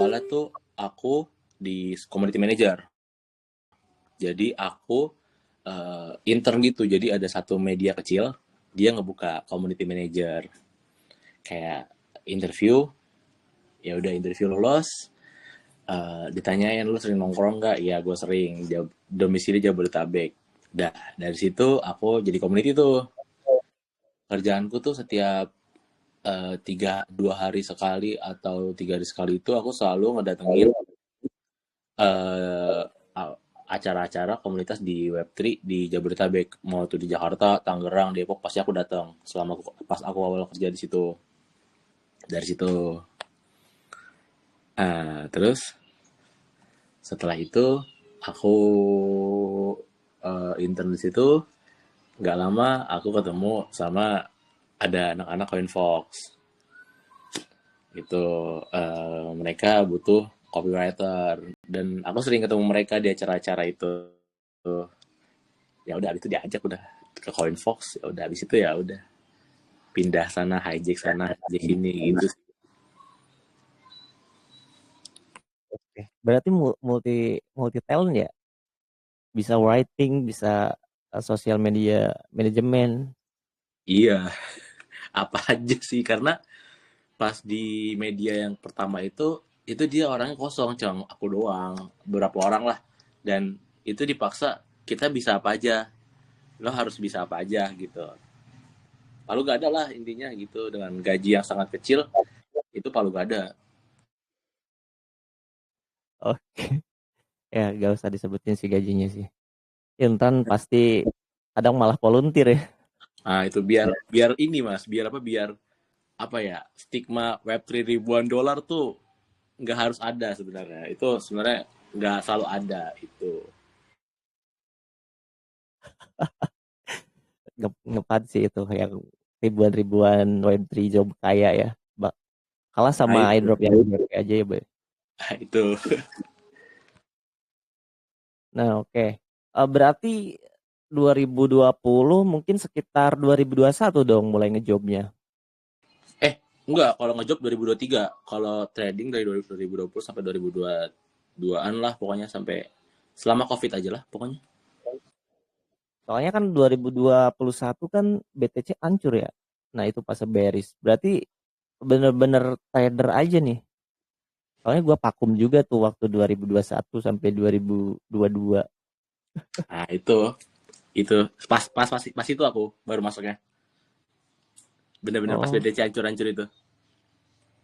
awalnya tuh aku di community manager. Jadi aku intern gitu. Jadi ada satu media kecil, dia ngebuka community manager. Kayak interview, ya udah interview lolos, ditanyain lu sering nongkrong nggak? Iya gue sering. Domisili Jabodetabek. Dah dari situ aku jadi community tuh. Kerjaanku tuh setiap 2 hari sekali atau 3 hari sekali itu aku selalu ngedatengin eh, acara-acara komunitas di Web3 di Jabodetabek, mau itu di Jakarta, Tangerang, Depok, pasti aku datang selama pas aku awal kerja di situ. Dari situ, terus setelah itu aku intern di situ. Nggak lama aku ketemu sama ada anak-anak Coinfox. Itu mereka butuh copywriter dan aku sering ketemu mereka di acara-acara itu. Ya udah habis itu diajak udah ke Coinfox, ya udah habis itu ya udah pindah sana hijack sini gitu. Oke. Berarti multi multi talent ya? Bisa writing, bisa sosial media manajemen. Iya, apa aja sih karena pas di media yang pertama itu dia orangnya kosong, cuma aku doang, beberapa orang lah, dan itu dipaksa kita bisa apa aja, lo harus bisa apa aja gitu. Palu gak ada lah intinya gitu, dengan gaji yang sangat kecil itu palu gak ada. Oke. Ya, gak usah disebutin sih gajinya sih. Intan pasti kadang malah volunteer ya. Nah itu biar biar ini mas, biar apa ya, stigma Web3 ribuan dolar tuh nggak harus ada sebenarnya. Itu sebenarnya nggak selalu ada itu. Ngepat sih itu yang ribuan-ribuan Web3 job kaya ya. Kalah Nah sama itu, airdrop yang BP aja ya, Bay. nah, itu. Nah, oke. Berarti 2020 mungkin sekitar 2021 dong mulai ngejobnya. Enggak, kalau ngejob 2023, kalau trading dari 2020 sampai 2022-an lah pokoknya, sampai selama Covid aja lah pokoknya. Soalnya kan 2021 kan BTC hancur ya. Nah, itu pas bearish. Berarti bener-bener trader aja nih. Soalnya gue vakum juga tuh waktu 2021 sampai 2022. Nah, itu pas itu aku baru masuknya. Bener-bener pas Oh, BTC hancur-hancur itu.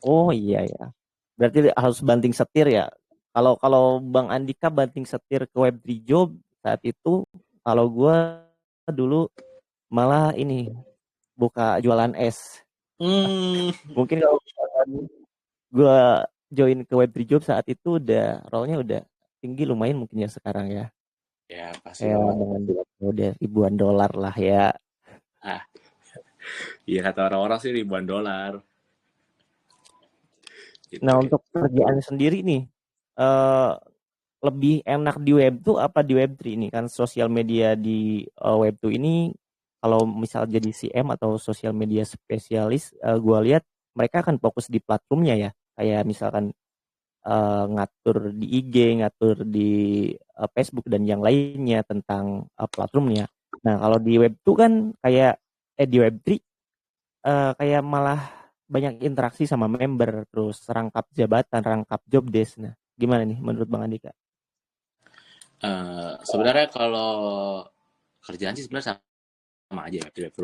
oh iya ya. Berarti harus banting setir ya. Kalau kalau Bang Andika banting setir ke Web3 job saat itu, kalau gue dulu malah ini buka jualan es. Hmm, Mungkin kalau gue join ke Web3 job saat itu udah role-nya udah tinggi lumayan mungkin ya sekarang ya. ya pasti Kayak banget. dengan udah ribuan dolar lah ya. Ah, iya kata orang-orang sih ribuan dolar. Gitu Nah, ya. untuk kerjaan sendiri nih, eh lebih enak di web tuh apa di web 3 ini kan sosial media di web 2 ini kalau misal jadi CM atau sosial media spesialis, gua lihat mereka akan fokus di platformnya ya. Kayak misalkan ngatur di IG, ngatur di Facebook dan yang lainnya tentang platformnya. Nah, kalau di web 2 kan kayak di web 3 kayak malah banyak interaksi sama member, terus rangkap jabatan, rangkap job desk. Nah, gimana nih menurut Bang Andika? Sebenarnya kalau kerjaan sih sebenarnya sama aja, web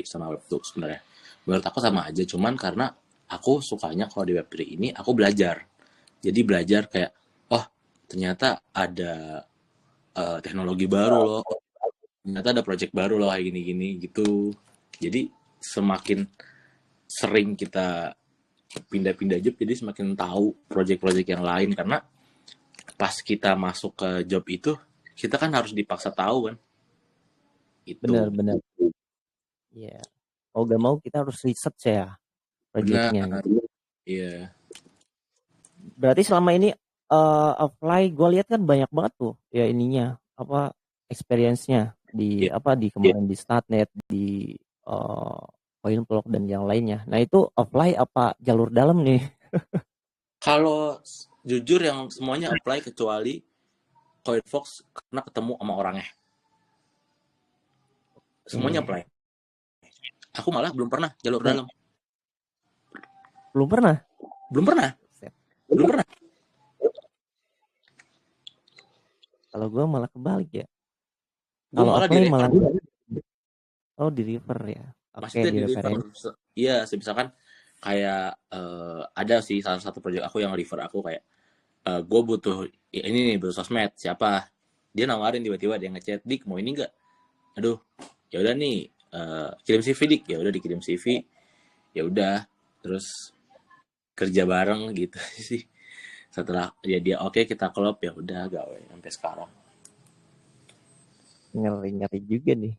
sama web sebenarnya. Menurut aku sama aja, cuman karena aku sukanya kalau di web3 ini aku belajar. Jadi belajar kayak, oh ternyata ada teknologi baru loh, ternyata ada project baru loh kayak gini-gini gitu. Jadi semakin sering kita pindah-pindah job, jadi semakin tahu project-project yang lain, karena pas kita masuk ke job itu kita kan harus dipaksa tahu kan itu. Benar-benar. Iya. Mau gak mau kita harus research ya Benar, projectnya gitu. iya. Berarti selama ini apply, gue lihat kan banyak banget tuh ya ininya apa experience-nya di Iya. apa di kemarin di Startnet, di uh, Coinblock dan yang lainnya. Nah itu apply apa jalur dalam nih? Kalau Jujur yang semuanya apply kecuali CoinFox karena ketemu sama orangnya. Semuanya apply. Aku malah belum pernah jalur dalam. Belum pernah. Belum pernah. Set. Belum pernah. Kalau gue malah kebalik ya. Gue Kalau malah di apply refer. malah di refer ya. Oke, Maksudnya di di refer refer. aja. Iya, misalkan kayak ada sih salah satu project aku yang refer aku kayak gue butuh ini nih, butuh sosmed siapa, dia nawarin tiba-tiba dia ngechat, dik mau ini enggak, aduh ya udah nih, kirim CV dik, ya udah dikirim CV, ya udah terus kerja bareng gitu sih. Setelah dia oke kita klop, ya udah gawe sampai sekarang. Ngeri-ngeri juga nih.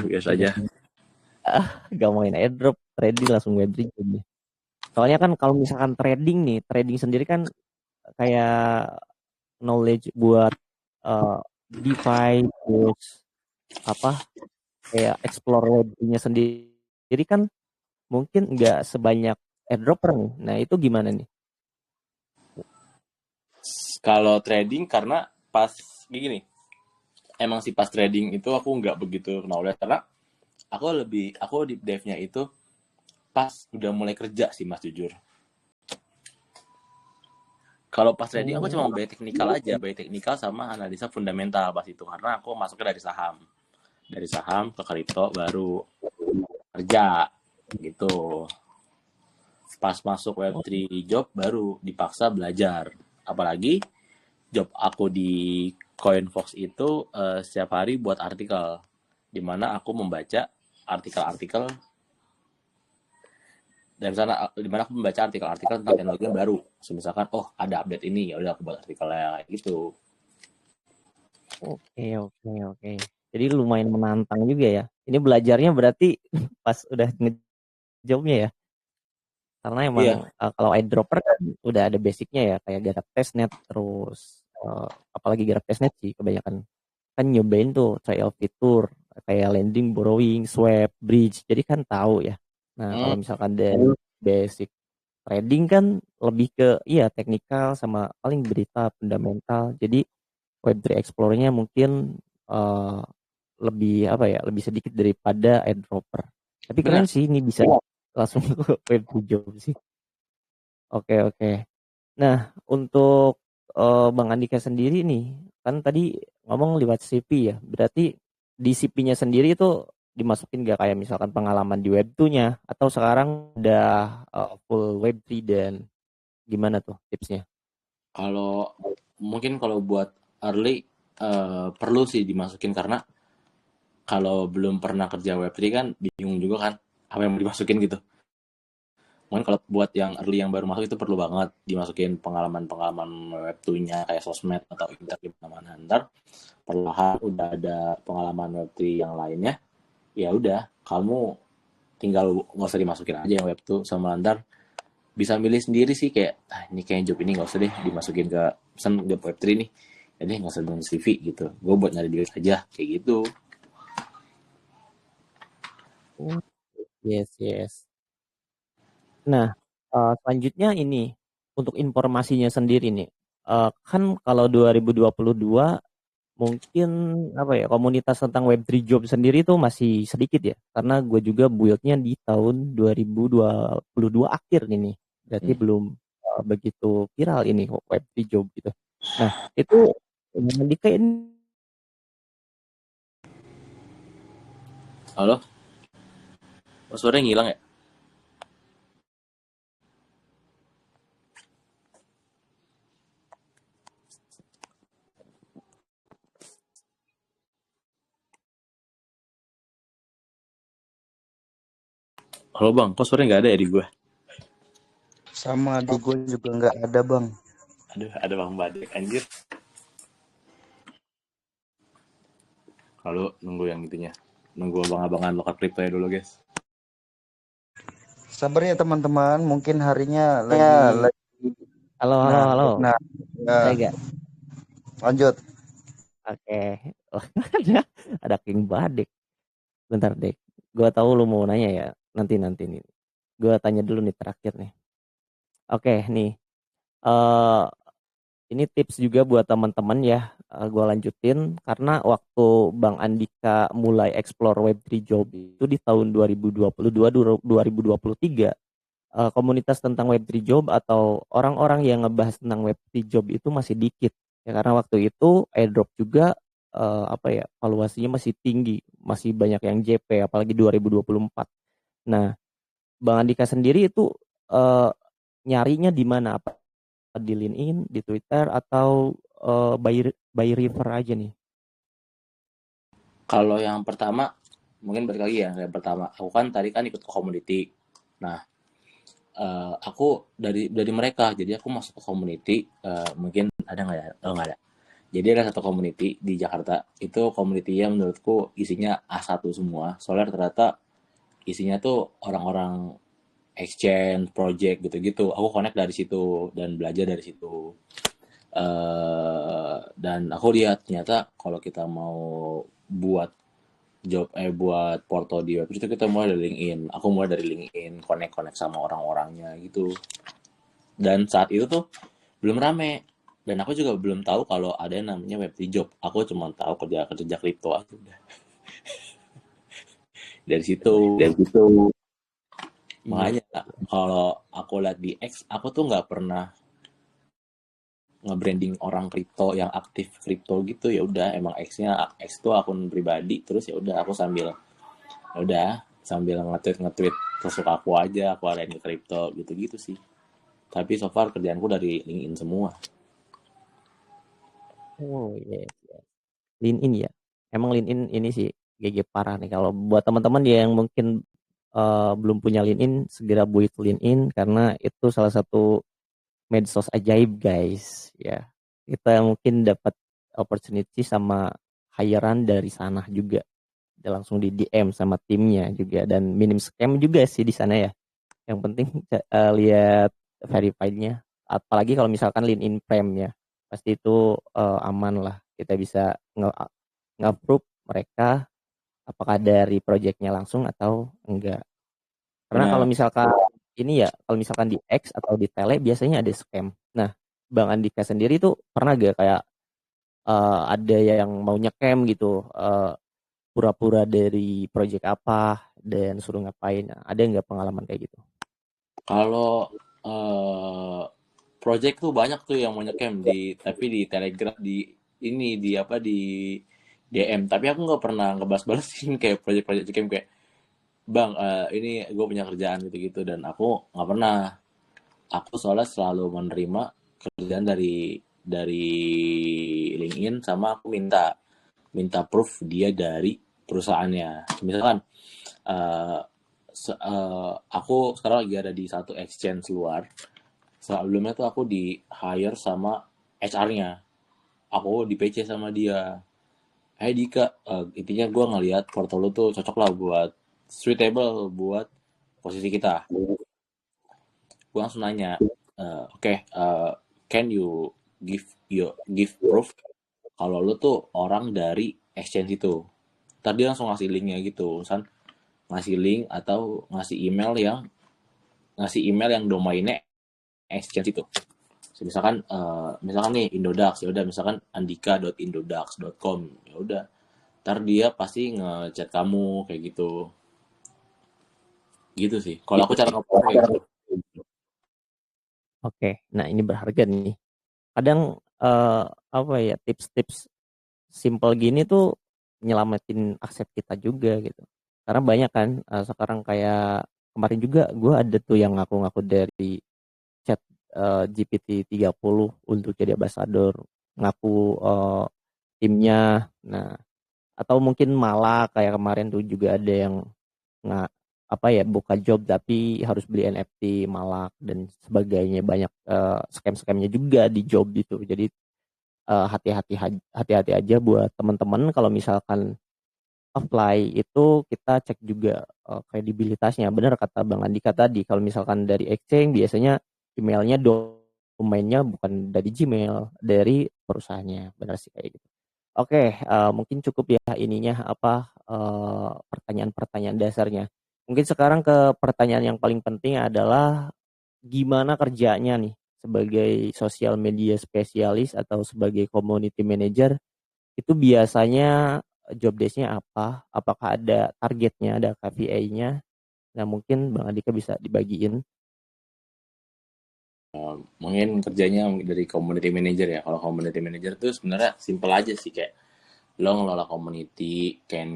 Biasa Udah aja. gak main airdrop, trading langsung Web3 nih. Soalnya kan kalau misalkan trading nih, trading sendiri kan kayak knowledge buat uh, DeFi, terus apa kayak explore Web3-nya sendiri kan mungkin nggak sebanyak airdropper nih. Nah itu gimana nih? Kalau trading karena pas gini, emang sih pas trading itu aku nggak begitu knowledge karena aku di devnya itu pas udah mulai kerja sih mas, jujur. Kalau pas trading aku cuma bay teknikal aja, bay teknikal sama analisa fundamental pas itu, karena aku masuknya dari saham ke kripto baru kerja gitu. Pas masuk Web3 job baru dipaksa belajar, apalagi job aku di CoinFox itu setiap hari buat artikel, di mana aku membaca artikel-artikel, dan sana di mana aku membaca artikel-artikel tentang teknologi yang baru. Misalkan oh ada update ini, ya udah aku buat artikelnya kayak gitu. Oke, oke, oke. Jadi lumayan menantang juga ya. Ini belajarnya berarti pas udah ngejobnya ya. Karena emang Iya. kalau eyedropper kan udah ada basicnya ya, kayak garap testnet, terus apalagi garap testnet sih kebanyakan kan nyobain tuh trial fitur kayak lending, borrowing, swap, bridge. Jadi kan tahu ya. Nah kalau Hmm. misalkan dari basic trading kan lebih ke iya teknikal sama paling berita fundamental. Jadi Web3 Explorer-nya mungkin eh, lebih apa ya, lebih sedikit daripada airdropper. Tapi keren Benar. sih ini bisa langsung ke Web3 job sih. Oke, oke. Nah, untuk Bang Andika sendiri nih, kan tadi ngomong lewat CV ya. Berarti di CV-nya sendiri itu dimasukin gak kayak misalkan pengalaman di Web2-nya atau sekarang udah full Web3 dan gimana tuh tipsnya? Kalau mungkin kalau buat early perlu sih dimasukin, karena kalau belum pernah kerja Web3 kan bingung juga kan apa yang mau dimasukin gitu. Mungkin kalau buat yang early yang baru masuk itu perlu banget dimasukin pengalaman-pengalaman Web2-nya kayak sosmed atau interview mana. Ntar perlahan udah ada pengalaman Web3 yang lainnya, ya udah kamu tinggal nggak usah dimasukin aja yang Web2, sama ntar bisa milih sendiri sih kayak ini kayak job ini nggak usah deh dimasukin ke pesan job Web3 nih, jadi nggak usah dengan CV gitu, gue buat nyari duit aja kayak gitu. Oh, yes, yes. Nah, selanjutnya ini untuk informasinya sendiri nih. Kan kalau 2022 mungkin apa ya komunitas tentang Web3 job sendiri itu masih sedikit ya. Karena gue juga build-nya di tahun 2022 akhir ini. Berarti Hmm. belum begitu viral ini Web3 job gitu. Nah, itu Mendika ini Halo, oh, suaranya ngilang ya. Halo bang, kok suaranya nggak ada ya di gue. Sama di gue juga nggak ada bang. Aduh, ada bang Badek anjir. Kalau nunggu yang itunya, nunggu abang-abangan lokal kripto ya dulu guys. Sabar ya teman-teman, mungkin harinya ya lagi. lagi. Halo, halo, Nah, halo. nah, Ada ya, gak? lanjut. Oke. Oh, ada King Badek. Bentar deh. Gua tahu lu mau nanya ya. Nanti nih. Gua tanya dulu nih terakhir nih. Oke, nih. Eh, ini tips juga buat teman-teman ya. Gue lanjutin karena waktu Bang Andika mulai explore Web3 job itu di tahun 2022-2023, komunitas tentang Web3 job atau orang-orang yang ngebahas tentang Web3 job itu masih dikit. Ya karena waktu itu airdrop juga apa ya, valuasinya masih tinggi, masih banyak yang JP apalagi 2024. Nah, Bang Andika sendiri itu eh, nyarinya di mana? Apa di LinkedIn, di Twitter atau by refer aja nih? Kalau yang pertama, mungkin balik lagi ya, yang pertama, aku kan tadi kan ikut ke community. Nah, aku dari mereka, jadi aku masuk ke community, mungkin ada nggak ya? Oh, nggak ada. Jadi ada satu community di Jakarta, itu community yang menurutku isinya A1 semua, soalnya ternyata isinya tuh orang-orang exchange, project gitu-gitu. Aku connect dari situ dan belajar dari situ. Dan aku lihat ternyata kalau kita mau buat buat porto di web itu kita mulai dari LinkedIn. Aku mulai dari LinkedIn, connect sama orang-orangnya gitu. Dan saat itu tuh belum rame. Dan aku juga belum tahu kalau ada yang namanya web job. Aku cuma tahu kerja kripto aja udah. Dari situ. Iya. Makanya kalau aku lihat di X, aku tuh nggak pernah nge-branding orang kripto yang aktif kripto gitu. Ya udah, emang X tuh akun pribadi, terus ya udah aku sambil nge-tweet sesuka aku aja, aku ada di kripto gitu-gitu sih. Tapi so far kerjaanku dari LinkedIn semua. Oh iya, yes. LinkedIn ya. Emang LinkedIn ini sih GG parah nih. Kalau buat teman-teman yang mungkin belum punya LinkedIn, segera buat LinkedIn karena itu salah satu medsos ajaib guys. Ya, kita mungkin dapat opportunity sama hirean dari sana juga. Dia langsung di DM sama timnya juga dan minim scam juga sih di sana ya. Yang penting lihat verified-nya. Apalagi kalau misalkan LinkedIn Prem ya, pasti itu aman lah. Kita bisa nge-approve mereka apakah dari projectnya langsung atau enggak. Karena kalau Benar. misalkan ini ya, kalau misalkan di X atau di Tele biasanya ada scam. Nah, Bang Andika sendiri tuh pernah gak kayak ada yang mau nyekem gitu, pura-pura dari project apa dan suruh ngapain? Ada nggak pengalaman kayak gitu? Kalau project tuh banyak tuh yang mau nyekem tapi di Telegram di apa di DM. Tapi aku nggak pernah ngebales-balesin kayak project-project nyekem kayak bang, ini gue punya kerjaan gitu-gitu dan aku nggak pernah. Aku soalnya selalu menerima kerjaan dari LinkedIn sama aku minta proof dia dari perusahaannya. Misalkan uh, aku sekarang lagi ada di satu exchange luar. Sebelumnya tuh aku di hire sama HR-nya. Aku di PC sama dia. Hai Dika, intinya gue ngeliat portfolio tuh cocok lah buat suitable buat posisi kita. Gue langsung nanya, oke, can you give proof kalau lu tuh orang dari exchange itu? Tadi langsung ngasih linknya gitu, misal ngasih link atau ngasih email yang domainnya exchange itu. So, misalkan nih Indodax, ya udah misalkan andika.indodax.com, ya udah. Ntar dia pasti ngechat kamu kayak gitu. Gitu sih. Kalau aku cara ngobrol kayak gitu. Oke, nah ini berharga nih. Kadang apa ya, tips-tips simple gini tuh nyelamatin aset kita juga gitu. Karena banyak kan sekarang kayak kemarin juga gue ada tuh yang ngaku-ngaku dari chat GPT-30 untuk jadi ambassador, ngaku timnya. Nah, atau mungkin malah kayak kemarin tuh juga ada yang nggak apa ya, buka job tapi harus beli NFT malak dan sebagainya, banyak scam-scamnya juga di job itu. Jadi hati-hati aja buat teman-teman kalau misalkan apply itu kita cek juga kredibilitasnya. Benar kata Bang Andika tadi, kalau misalkan dari exchange biasanya emailnya domainnya bukan dari Gmail, dari perusahaannya. Benar sih kayak gitu. Oke, mungkin cukup ya ininya apa pertanyaan-pertanyaan dasarnya. Mungkin sekarang ke pertanyaan yang paling penting adalah gimana kerjanya nih sebagai sosial media spesialis atau sebagai community manager itu biasanya job desk-nya apa? Apakah ada targetnya, ada KPI-nya? Nah, mungkin Bang Andika bisa dibagiin. Mungkin kerjanya dari community manager ya. Kalau community manager tuh sebenarnya simple aja sih, kayak lo ngelola community, kayak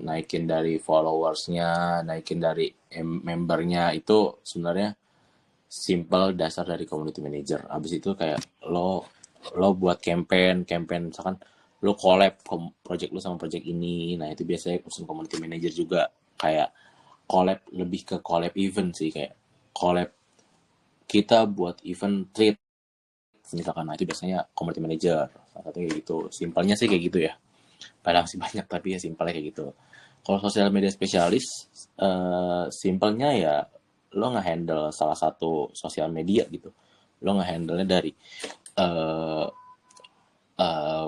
naikin dari followersnya, naikin dari membernya, itu sebenarnya simple dasar dari community manager. Abis itu kayak lo buat campaign misalkan lo collab project lo sama project ini, nah itu biasanya urusan community manager juga. Kayak collab, lebih ke collab event sih, kayak collab kita buat event treat misalkan, nah itu biasanya community manager. Salah satunya kayak gitu, simpelnya sih kayak gitu ya. Padahal sih banyak, tapi ya simpelnya kayak gitu. Kalau sosial media spesialis, simpelnya ya lo nge-handle salah satu sosial media gitu. Lo nge-handle-nya dari eh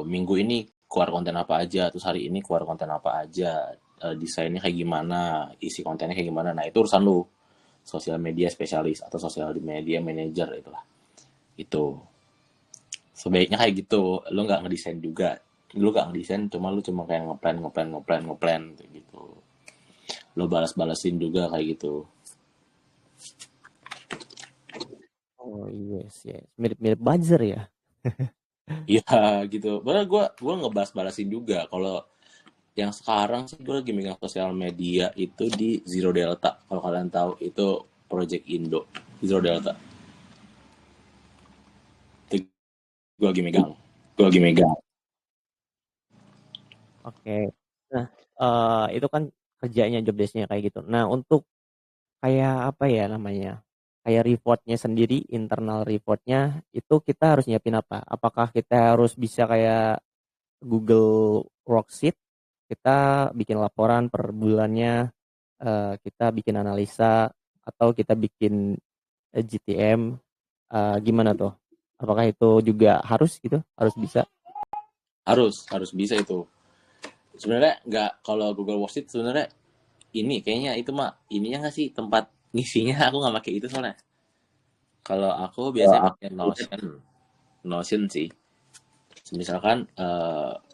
minggu ini keluar konten apa aja, terus hari ini keluar konten apa aja, desainnya kayak gimana, isi kontennya kayak gimana. Nah itu urusan lo, sosial media spesialis atau sosial media manager itulah. Itu sebaiknya kayak gitu. Lo nggak ngedesain juga, lu gak ngedesain, cuma kayak ngeplan gitu. Lo balas-balasin juga kayak gitu. Oh yes, yes. Mirip-mirip buzzer ya. Iya gitu. Padahal gue ngebahas-balasin juga. Kalau yang sekarang sih gue lagi megang sosial media itu di Zero Delta. Kalau kalian tahu itu project Indo. Zero Delta. Itu gue lagi megang. Oke. Nah, itu kan kerjanya job desk-nya kayak gitu. Nah, untuk kayak apa ya namanya? Kayak reportnya sendiri, internal reportnya itu kita harus nyiapin apa? Apakah kita harus bisa kayak Google Worksheet, kita bikin laporan per bulannya, kita bikin analisa, atau kita bikin GTM, gimana tuh? Apakah itu juga harus gitu? Harus bisa? Harus bisa itu. Sebenarnya nggak, kalau Google Worksheet sebenarnya ini kayaknya itu mah ininya nggak sih tempat ngisinya. Aku nggak pakai itu soalnya. Kalau aku biasanya pakai Notion sih. Misalkan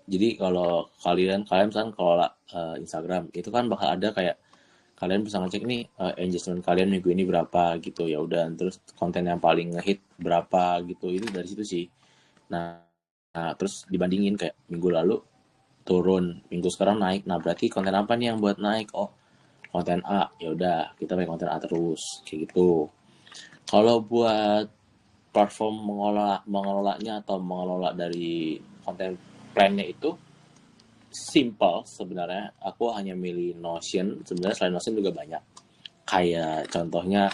jadi kalau kalian misalkan kelola Instagram itu kan bakal ada kayak kalian bisa ngecek nih engagement kalian minggu ini berapa gitu, ya udah, terus konten yang paling ngehit berapa gitu, itu dari situ sih. Nah, terus dibandingin kayak minggu lalu turun, minggu sekarang naik, nah berarti konten apa nih yang buat naik? Oh, konten A, ya udah kita pakai konten A terus kayak gitu. Kalau buat platform mengelolanya atau mengelola dari konten plannya itu simple sebenarnya. Aku hanya milih Notion. Sebenarnya selain Notion juga banyak. Kayak contohnya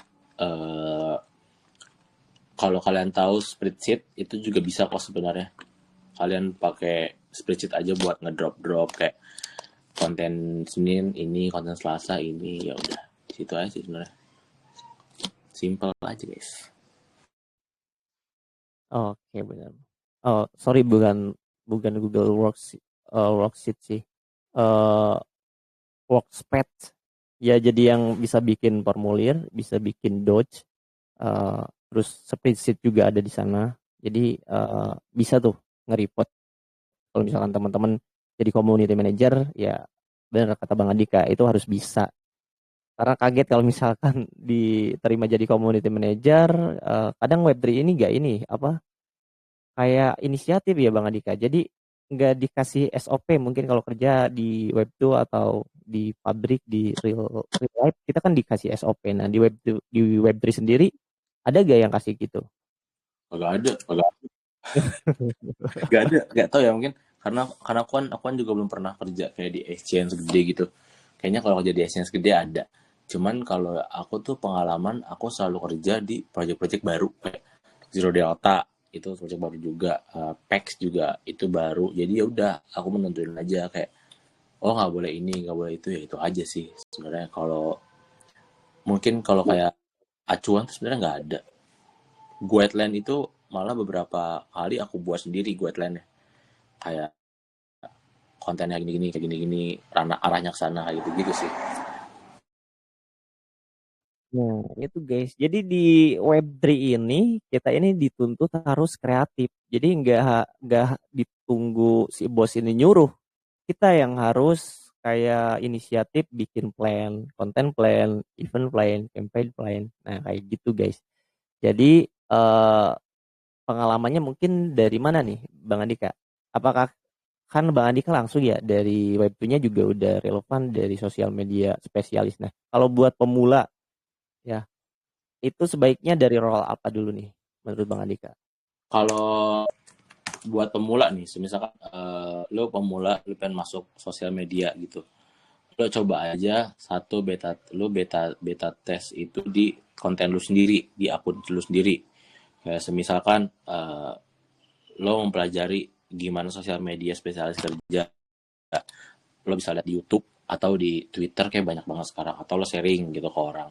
kalau kalian tahu spreadsheet itu juga bisa kok sebenarnya. Kalian pakai spreadsheet aja buat ngedrop kayak konten Senin ini, konten Selasa ini, ya udah. Situ aja sih sebenarnya. Simple aja, guys. Oke, benar. Oh, sorry, bukan Google Worksheet sih. Eh Workspad. Ya, jadi yang bisa bikin formulir, bisa bikin Doge, terus spreadsheet juga ada di sana. Jadi bisa tuh nge-report. Kalau misalkan teman-teman jadi community manager, ya benar kata Bang Andika, itu harus bisa. Karena kaget kalau misalkan diterima jadi community manager, kadang Web3 ini nggak ini apa kayak inisiatif ya Bang Andika. Jadi nggak dikasih SOP mungkin kalau kerja di Web2 atau di pabrik di real life kita kan dikasih SOP. Nah di Web3 sendiri ada gak yang kasih gitu? Agak ada, gak tau ya, mungkin karena aku kan juga belum pernah kerja kayak di exchange gede gitu. Kayaknya kalau kerja di exchange gede ada. Cuman kalau aku tuh pengalaman, aku selalu kerja di project-project baru kayak Zero Delta, itu project baru juga, PEX juga itu baru. Jadi ya udah, aku menentuin aja kayak oh nggak boleh ini, nggak boleh itu, ya itu aja sih sebenarnya. Kalau mungkin kalau kayak acuan tuh sebenarnya nggak ada. Guideline itu malah beberapa kali aku buat sendiri guideline-nya. Kayak kontennya gini-gini, kayak gini-gini, arahnya ke sana, kayak gitu-gitu sih. Nah, itu guys. Jadi di Web3 ini kita ini dituntut harus kreatif. Jadi nggak ditunggu si bos ini nyuruh. Kita yang harus kayak inisiatif bikin plan, konten plan, event plan, campaign plan. Nah, kayak gitu guys. Jadi pengalamannya mungkin dari mana nih, Bang Andika? Apakah kan Bang Andika langsung ya dari Web2-nya juga udah relevan dari sosial media spesialis. Nah, kalau buat pemula ya itu sebaiknya dari role apa dulu nih menurut Bang Andika? Kalau buat pemula nih, misalkan lo pemula, lo pengen masuk sosial media gitu, lo coba aja satu beta test itu di konten lu sendiri, di akun lu sendiri. Kayak semisalkan lo mempelajari gimana sosial media spesialis kerja, lo bisa lihat di YouTube atau di Twitter, kayak banyak banget sekarang, atau lo sharing gitu ke orang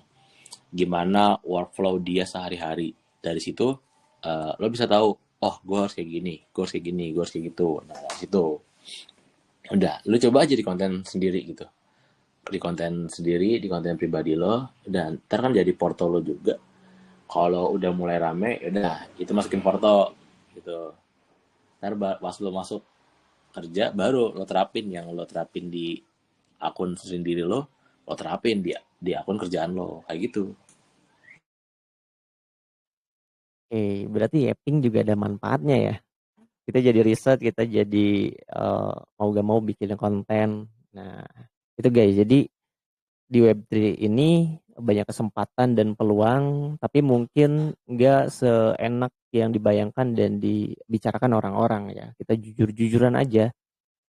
gimana workflow dia sehari-hari. Dari situ lo bisa tahu, oh gue harus kayak gini, gue harus kayak gini, gue harus kayak gitu. Nah dari situ udah lo coba aja di konten sendiri gitu, di konten sendiri, di konten pribadi lo, dan ntar kan jadi porto lo juga. Kalau udah mulai rame, udah itu masukin porto gitu. Ntar pas lo masuk kerja, baru lo terapin yang lo terapin di akun sendiri lo terapin di akun kerjaan lo, kayak gitu. Berarti Yaping juga ada manfaatnya ya. Kita jadi riset, kita jadi mau gak mau bikin konten. Nah, itu guys. Jadi di Web3 ini banyak kesempatan dan peluang, tapi mungkin nggak seenak yang dibayangkan dan dibicarakan orang-orang ya. Kita jujur-jujuran aja,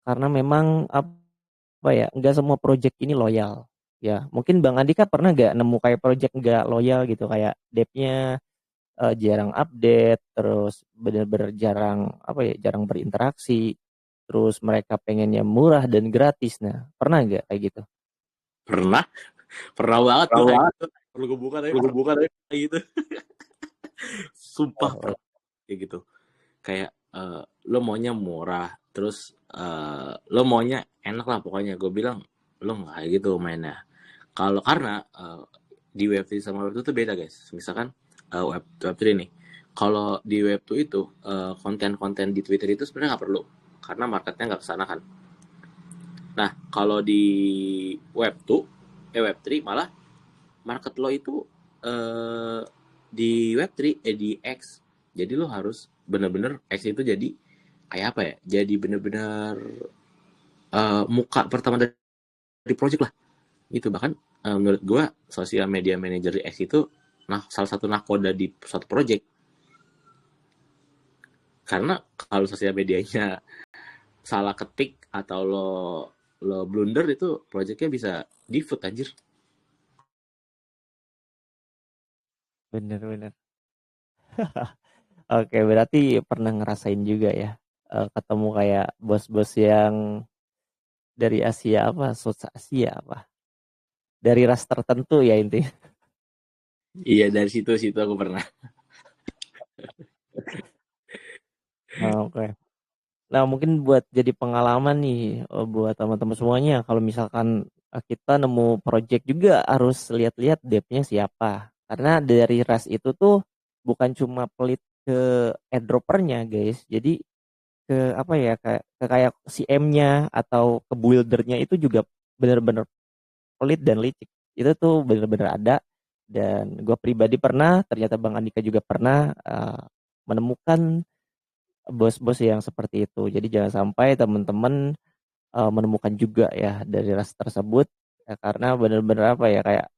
karena memang apa ya, nggak semua project ini loyal. Ya, mungkin Bang Andika pernah nggak nemu kayak project nggak loyal gitu, kayak devnya jarang update, terus bener-bener jarang apa ya, jarang berinteraksi, terus mereka pengennya murah dan gratis. Nah, pernah nggak kayak gitu? Pernah, pernah banget gue kayak gitu. Perlu gue buka tapi kayak gitu. Sumpah Oh, pernah kayak gitu. Kayak lo maunya murah, terus lo maunya enak lah pokoknya. Gue bilang lo nggak kayak gitu mainnya. Kalau karena di Web3 sama Web2 tuh beda guys. Misalkan Web3 nih. Kalau di Web2 itu konten-konten di Twitter itu sebenarnya nggak perlu, karena marketnya nggak kesana kan. Nah kalau di Web3 malah market lo itu di Web3 di X. Jadi lo harus bener-bener X itu jadi kayak apa ya? Jadi bener-bener muka pertama dari project lah. Itu bahkan menurut gue sosial media manager di X itu salah satu nakoda di suatu project. Karena kalau sosial medianya salah ketik atau lo blunder, itu projectnya bisa di food anjir. bener-bener. Oke, berarti pernah ngerasain juga ya, ketemu kayak bos-bos yang dari Asia apa, South Asia apa, dari ras tertentu ya intinya. Iya dari situ aku pernah. Oke. Nah, mungkin buat jadi pengalaman nih buat teman-teman semuanya, kalau misalkan kita nemu project juga harus lihat-lihat depth-nya siapa. Karena dari ras itu tuh bukan cuma pelit ke airdroppernya, guys. Jadi ke apa ya, kayak CM-nya atau ke buildernya itu juga bener-bener pelit dan licik. Itu tuh bener-bener ada, dan gue pribadi pernah, ternyata Bang Andika juga pernah menemukan bos-bos yang seperti itu. Jadi jangan sampai teman-teman menemukan juga ya dari ras tersebut ya, karena bener-bener apa ya, kayak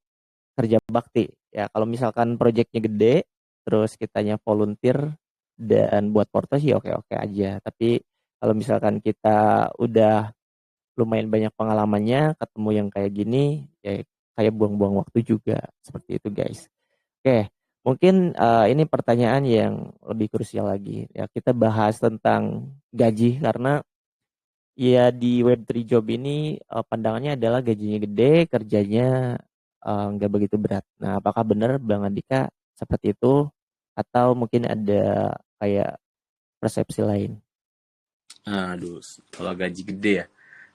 kerja bakti ya. Kalau misalkan proyeknya gede terus kitanya volunteer dan buat porto sih oke-oke aja, tapi kalau misalkan kita udah lumayan banyak pengalamannya, ketemu yang kayak gini ya kayak buang-buang waktu juga, seperti itu guys. Oke, mungkin ini pertanyaan yang lebih krusial lagi ya, kita bahas tentang gaji, karena ya di Web3 job ini pandangannya adalah gajinya gede, kerjanya nggak begitu berat. Nah, apakah benar Bang Andika seperti itu, atau mungkin ada kayak persepsi lain? Aduh, kalau gaji gede ya.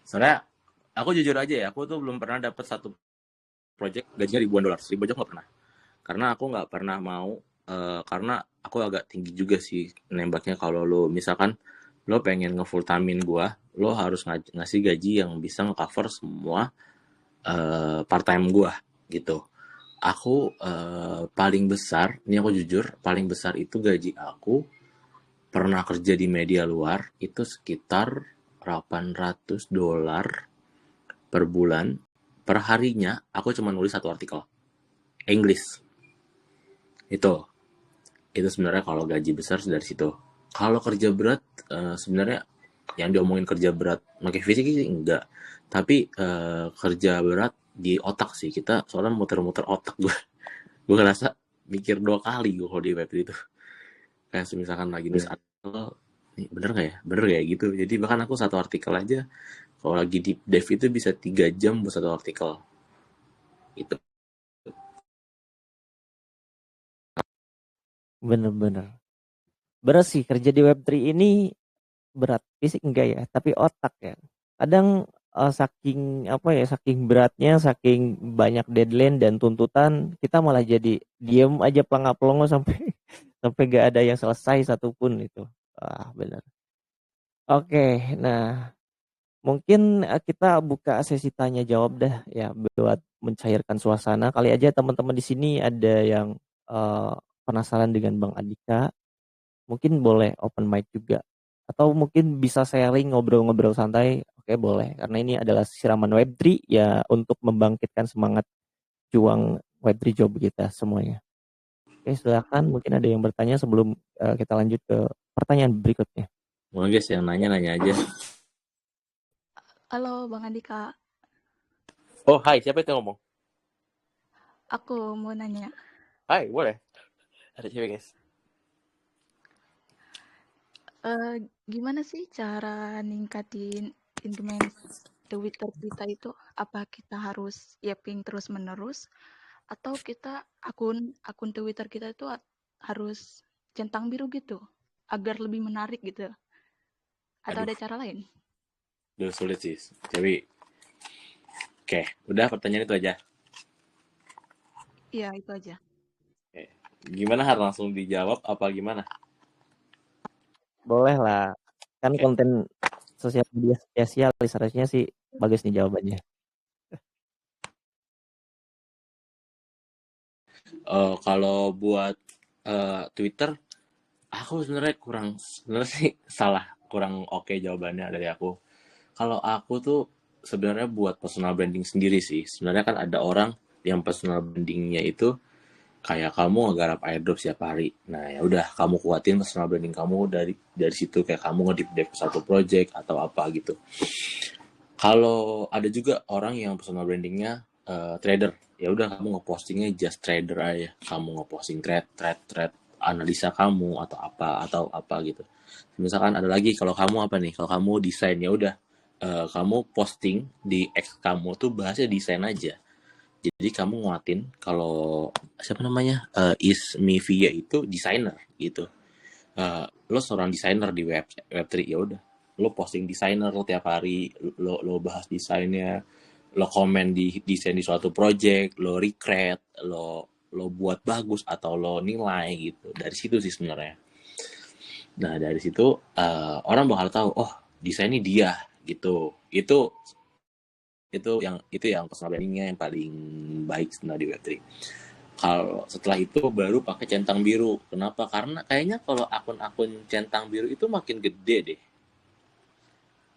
Soalnya aku jujur aja ya, aku tuh belum pernah dapat satu project gajinya ribuan dolar. 1.000 aja nggak pernah. karena aku nggak pernah mau karena aku agak tinggi juga sih nembaknya. Kalau lo misalkan lo pengen nge-full timein gua, lo harus ngasih gaji yang bisa nge-cover semua part time gua gitu. Aku paling besar, ini aku jujur, paling besar itu gaji aku pernah kerja di media luar itu sekitar $800 per bulan. Per harinya aku cuma nulis satu artikel English. Itu sebenarnya kalau gaji besar dari situ. Kalau kerja berat sebenarnya yang diomongin kerja berat pakai fisik sih enggak, tapi kerja berat di otak sih kita, soalnya muter-muter otak gue ngerasa mikir 2 kali gue kalau di web itu. Kayak misalkan lagi nulis artikel, nih bener nggak ya, bener kayak gitu. Jadi bahkan aku satu artikel aja kalau lagi deep dive itu bisa 3 jam buat satu artikel itu. Bener-bener. Berat sih kerja di Web3 ini, berat. Fisik enggak ya, tapi otak ya. Kadang saking apa ya, saking beratnya, saking banyak deadline dan tuntutan, kita malah jadi diem aja pelongo sampai sampai gak ada yang selesai satupun itu. Wah, bener. Oke, nah mungkin kita buka sesi tanya jawab dah ya buat mencairkan suasana. Kali aja teman-teman di sini ada yang eh, penasaran dengan Bang Andika. Mungkin boleh open mic juga. Atau mungkin bisa sharing ngobrol-ngobrol santai. Oke, boleh. Karena ini adalah siraman Web3 ya untuk membangkitkan semangat juang Web3 job kita semuanya. Oke, silakan. Mungkin ada yang bertanya sebelum kita lanjut ke pertanyaan berikutnya. Mau guys yang nanya aja. Halo Bang Andika. Oh, hai, siapa itu yang ngomong? Aku mau nanya. Hai, boleh. Ada cewek guys. Gimana sih cara ningkatin engagement Twitter kita itu? Apa kita harus yaping terus menerus atau kita akun Twitter kita itu harus centang biru gitu agar lebih menarik gitu? Atau ada cara lain? Udah sulit sih, tapi oke, udah pertanyaan itu aja. Iya, itu aja. Oke. Gimana, harus langsung dijawab apa gimana? Boleh lah. Kan Oke. konten sosial media spesialis, harusnya sih bagus nih jawabannya. Kalau buat Twitter, aku sebenarnya sih kurang oke jawabannya dari aku. Kalau aku tuh sebenarnya buat personal branding sendiri sih. Sebenarnya kan ada orang yang personal brandingnya itu kayak kamu ngegarap airdrop setiap hari. Nah ya udah, kamu kuatin personal branding kamu dari situ, kayak kamu nge-deep satu project atau apa gitu. Kalau ada juga orang yang personal brandingnya trader, ya udah kamu ngepostingnya just trader aja, kamu ngeposting trade analisa kamu atau apa gitu. Misalkan ada lagi, kalau kamu apa nih, kalau kamu desain, ya udah kamu posting di X kamu tuh bahasnya desain aja. Jadi kamu nguatin kalau siapa namanya Ismivia itu desainer gitu. Lo seorang desainer di Web3, ya udah lo posting desainer lo tiap hari, lo bahas desainnya, lo komen di desain di suatu project, lo recreate, lo buat bagus atau lo nilai gitu. Dari situ sih sebenarnya. Nah dari situ orang bakal tahu, oh desainnya dia gitu. Itu yang personal brandingnya yang paling baik sebenarnya di Web3. Kalau setelah itu baru pakai centang biru. Kenapa? Karena kayaknya kalau akun-akun centang biru itu makin gede deh.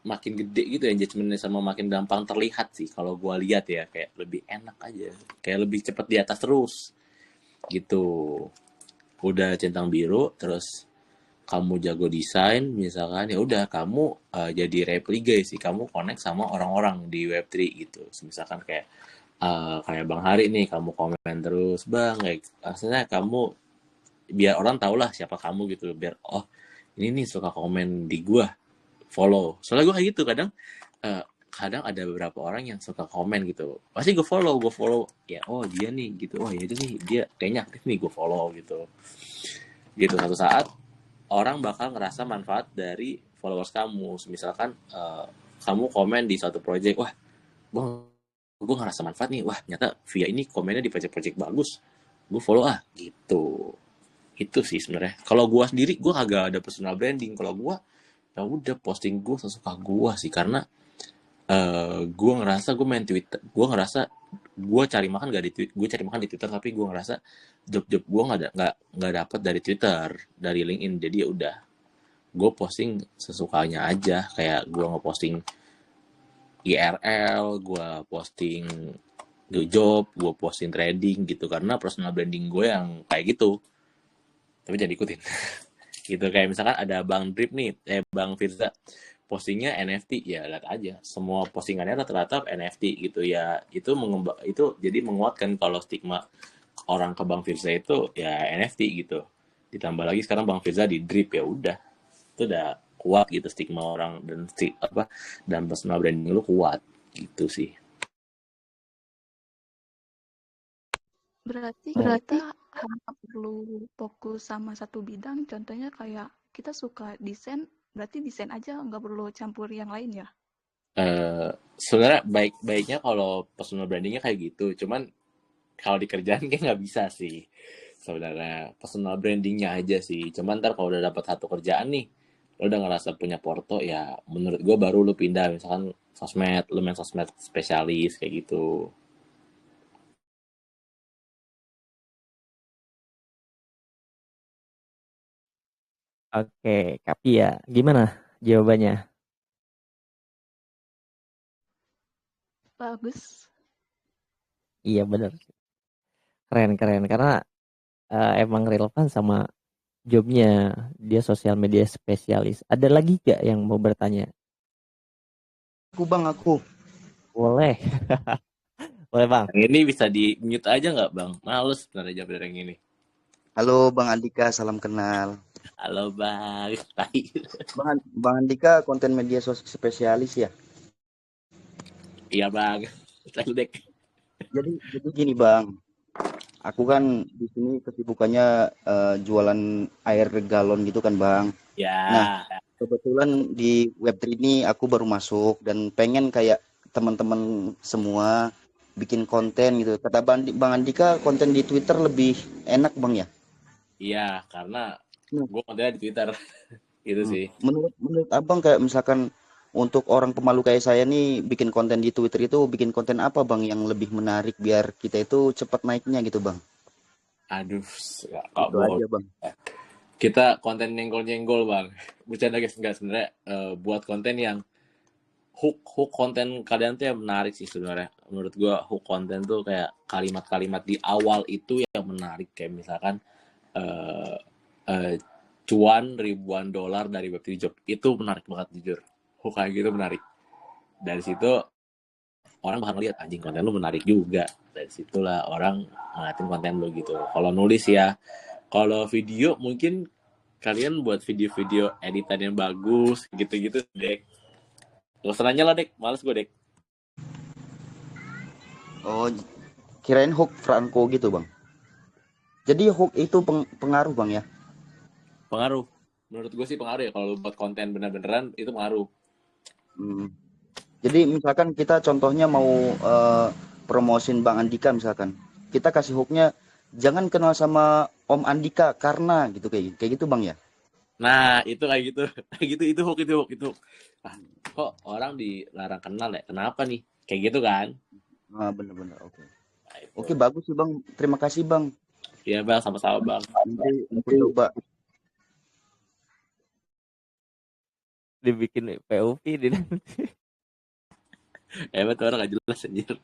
Makin gede gitu engagementnya, sama makin gampang terlihat sih. Kalau gue lihat ya, kayak lebih enak aja. Kayak lebih cepat di atas terus. Gitu. Udah centang biru, terus kamu jago desain misalkan, ya udah kamu jadi replika sih, kamu connect sama orang-orang di Web3 gitu. Misalkan kayak Bang Hari nih, kamu komen terus Bang, kayak asalnya kamu biar orang tau lah siapa kamu gitu, biar oh ini nih suka komen di gua, follow. Soalnya gue kayak gitu kadang ada beberapa orang yang suka komen gitu, pasti gue follow ya, oh dia nih gitu, oh ya dia kayaknya aktif nih, gue follow gitu. Suatu saat orang bakal ngerasa manfaat dari followers kamu. Misalkan kamu komen di suatu project, wah gue ngerasa manfaat nih, wah ternyata via ini komennya di project-project bagus, gue follow gitu. Itu sih sebenarnya. Kalau gue sendiri gue kagak ada personal branding. Kalau gue ya udah posting gue sesuka gue sih, karena gue ngerasa gue main Twitter, gue ngerasa gue cari makan gak di Twitter, gue cari makan di Twitter, tapi gue ngerasa job gue nggak dapet dari Twitter, dari LinkedIn. Jadi ya udah, gue posting sesukanya aja, kayak gue ngeposting IRL, gue posting job, gue posting trading gitu, karena personal branding gue yang kayak gitu. Tapi jangan ikutin. Gitu, kayak misalkan ada Bang Drip nih, Bang Firza postingnya NFT, ya lihat aja semua postingannya rata-rata NFT gitu ya. Itu jadi menguatkan kalau stigma orang ke Bang Firza itu ya NFT gitu. Ditambah lagi sekarang Bang Firza di Drip, ya udah, itu udah kuat gitu stigma orang, dan personal branding lu kuat gitu sih. Berarti kita hanya perlu fokus sama satu bidang, contohnya kayak kita suka desain, berarti desain aja, nggak perlu campur yang lain ya? Sebenarnya baiknya kalau personal brandingnya kayak gitu, cuman kalau di kerjaan kayak nggak bisa sih sebenarnya. Personal brandingnya aja sih, cuman ntar kalau udah dapat satu kerjaan nih, lo udah ngerasa punya porto, ya menurut gue baru lo pindah misalkan sosmed, lo main sosmed spesialis kayak gitu. Oke, Kapia, gimana jawabannya? Bagus. Iya bener, keren karena emang relevan sama jobnya, dia sosial media spesialis. Ada lagi gak yang mau bertanya? Aku. Boleh, boleh Bang. Yang ini bisa di mute aja nggak bang? Males sebenarnya jawab dari yang ini. Halo Bang Andika, salam kenal. Halo bang, tai. Bang Andika konten media spesialis ya. Iya bang, saya dek. Jadi gini Bang, aku kan di sini kesibukannya jualan air galon gitu kan Bang. Nah, Ya, kebetulan di Web3 ini aku baru masuk dan pengen kayak teman-teman semua bikin konten gitu. Kata Bang Andika konten di Twitter lebih enak Bang ya. iya karena Nah, gue kontennya di Twitter gitu sih. menurut Abang kayak misalkan untuk orang pemalu kayak saya nih bikin konten di Twitter itu bikin konten apa Bang yang lebih menarik biar kita itu cepat naiknya gitu Bang. Aduh, kok Itu bohong. aja Bang. Kita konten nyenggol-nyenggol bang. Bercanda guys, enggak sebenarnya buat konten yang hook konten kalian tuh yang menarik sih sebenarnya. Menurut gua hook konten tuh kayak kalimat-kalimat di awal itu yang menarik, kayak misalkan eh eh, cuan ribuan dolar dari web job, itu menarik banget jujur. Hook kayak gitu menarik. Dari situ orang bakal lihat, anjing konten lu menarik juga. Dari situlah orang ngeliatin konten lu gitu. Kalau nulis ya, kalau video mungkin kalian buat video-video editan yang bagus gitu-gitu dek. Gak usah nanya lah dek, males gue dek. Oh, kirain hook Franco gitu Bang. Jadi hook itu pengaruh Bang ya. Pengaruh, menurut gue sih pengaruh ya, kalau buat konten bener-beneran itu pengaruh. Hmm. Jadi misalkan kita contohnya mau promosin Bang Andika misalkan. Kita kasih hooknya jangan kenal sama Om Andika karena gitu kayak gitu Bang ya. Nah itu kayak gitu kayak gitu, itu hook, itu hook, itu hook. Ah, kok orang dilarang kenal ya, kenapa nih, kayak gitu kan. Ah, bener-bener. Oke. Nah, itu Oke, bagus sih Bang. Terima kasih Bang. ya bang, sama-sama bang. Nanti aku coba. Dibikin POV di Betul, orang gak jelas anjir.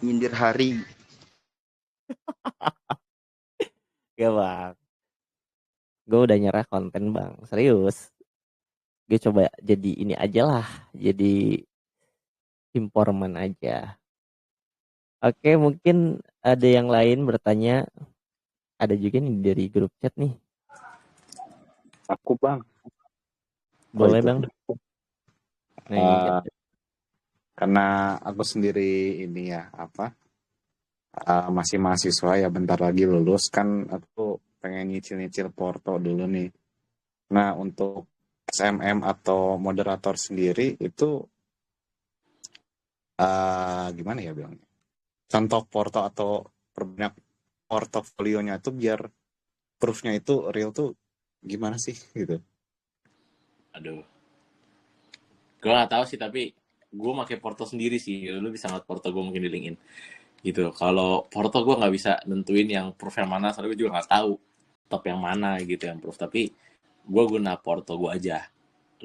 Nyindir hari. ya Bang. Gue udah nyerah konten Bang, serius. Gue coba jadi ini aja lah, jadi informan aja. Oke, mungkin ada yang lain bertanya. Ada juga nih dari grup chat nih. Aku Bang. Boleh itu. Bang. Nah, iya. Karena aku sendiri ini ya masih mahasiswa ya, bentar lagi lulus kan, aku pengen nyicil-nyicil Porto dulu nih. Nah untuk SMM atau moderator sendiri itu gimana ya bilangnya? contoh porto atau perbanyak portofolionya tuh biar proofnya itu real tuh gimana sih gitu? Aduh, gue nggak tahu sih, tapi gue pakai Porto sendiri sih. Lu bisa ngeliat Porto gue mungkin di LinkedIn gitu. Kalau Porto gue nggak bisa nentuin yang proof yang mana, soalnya gue juga nggak tahu top yang mana gitu yang proof. Tapi gue guna Porto gue aja.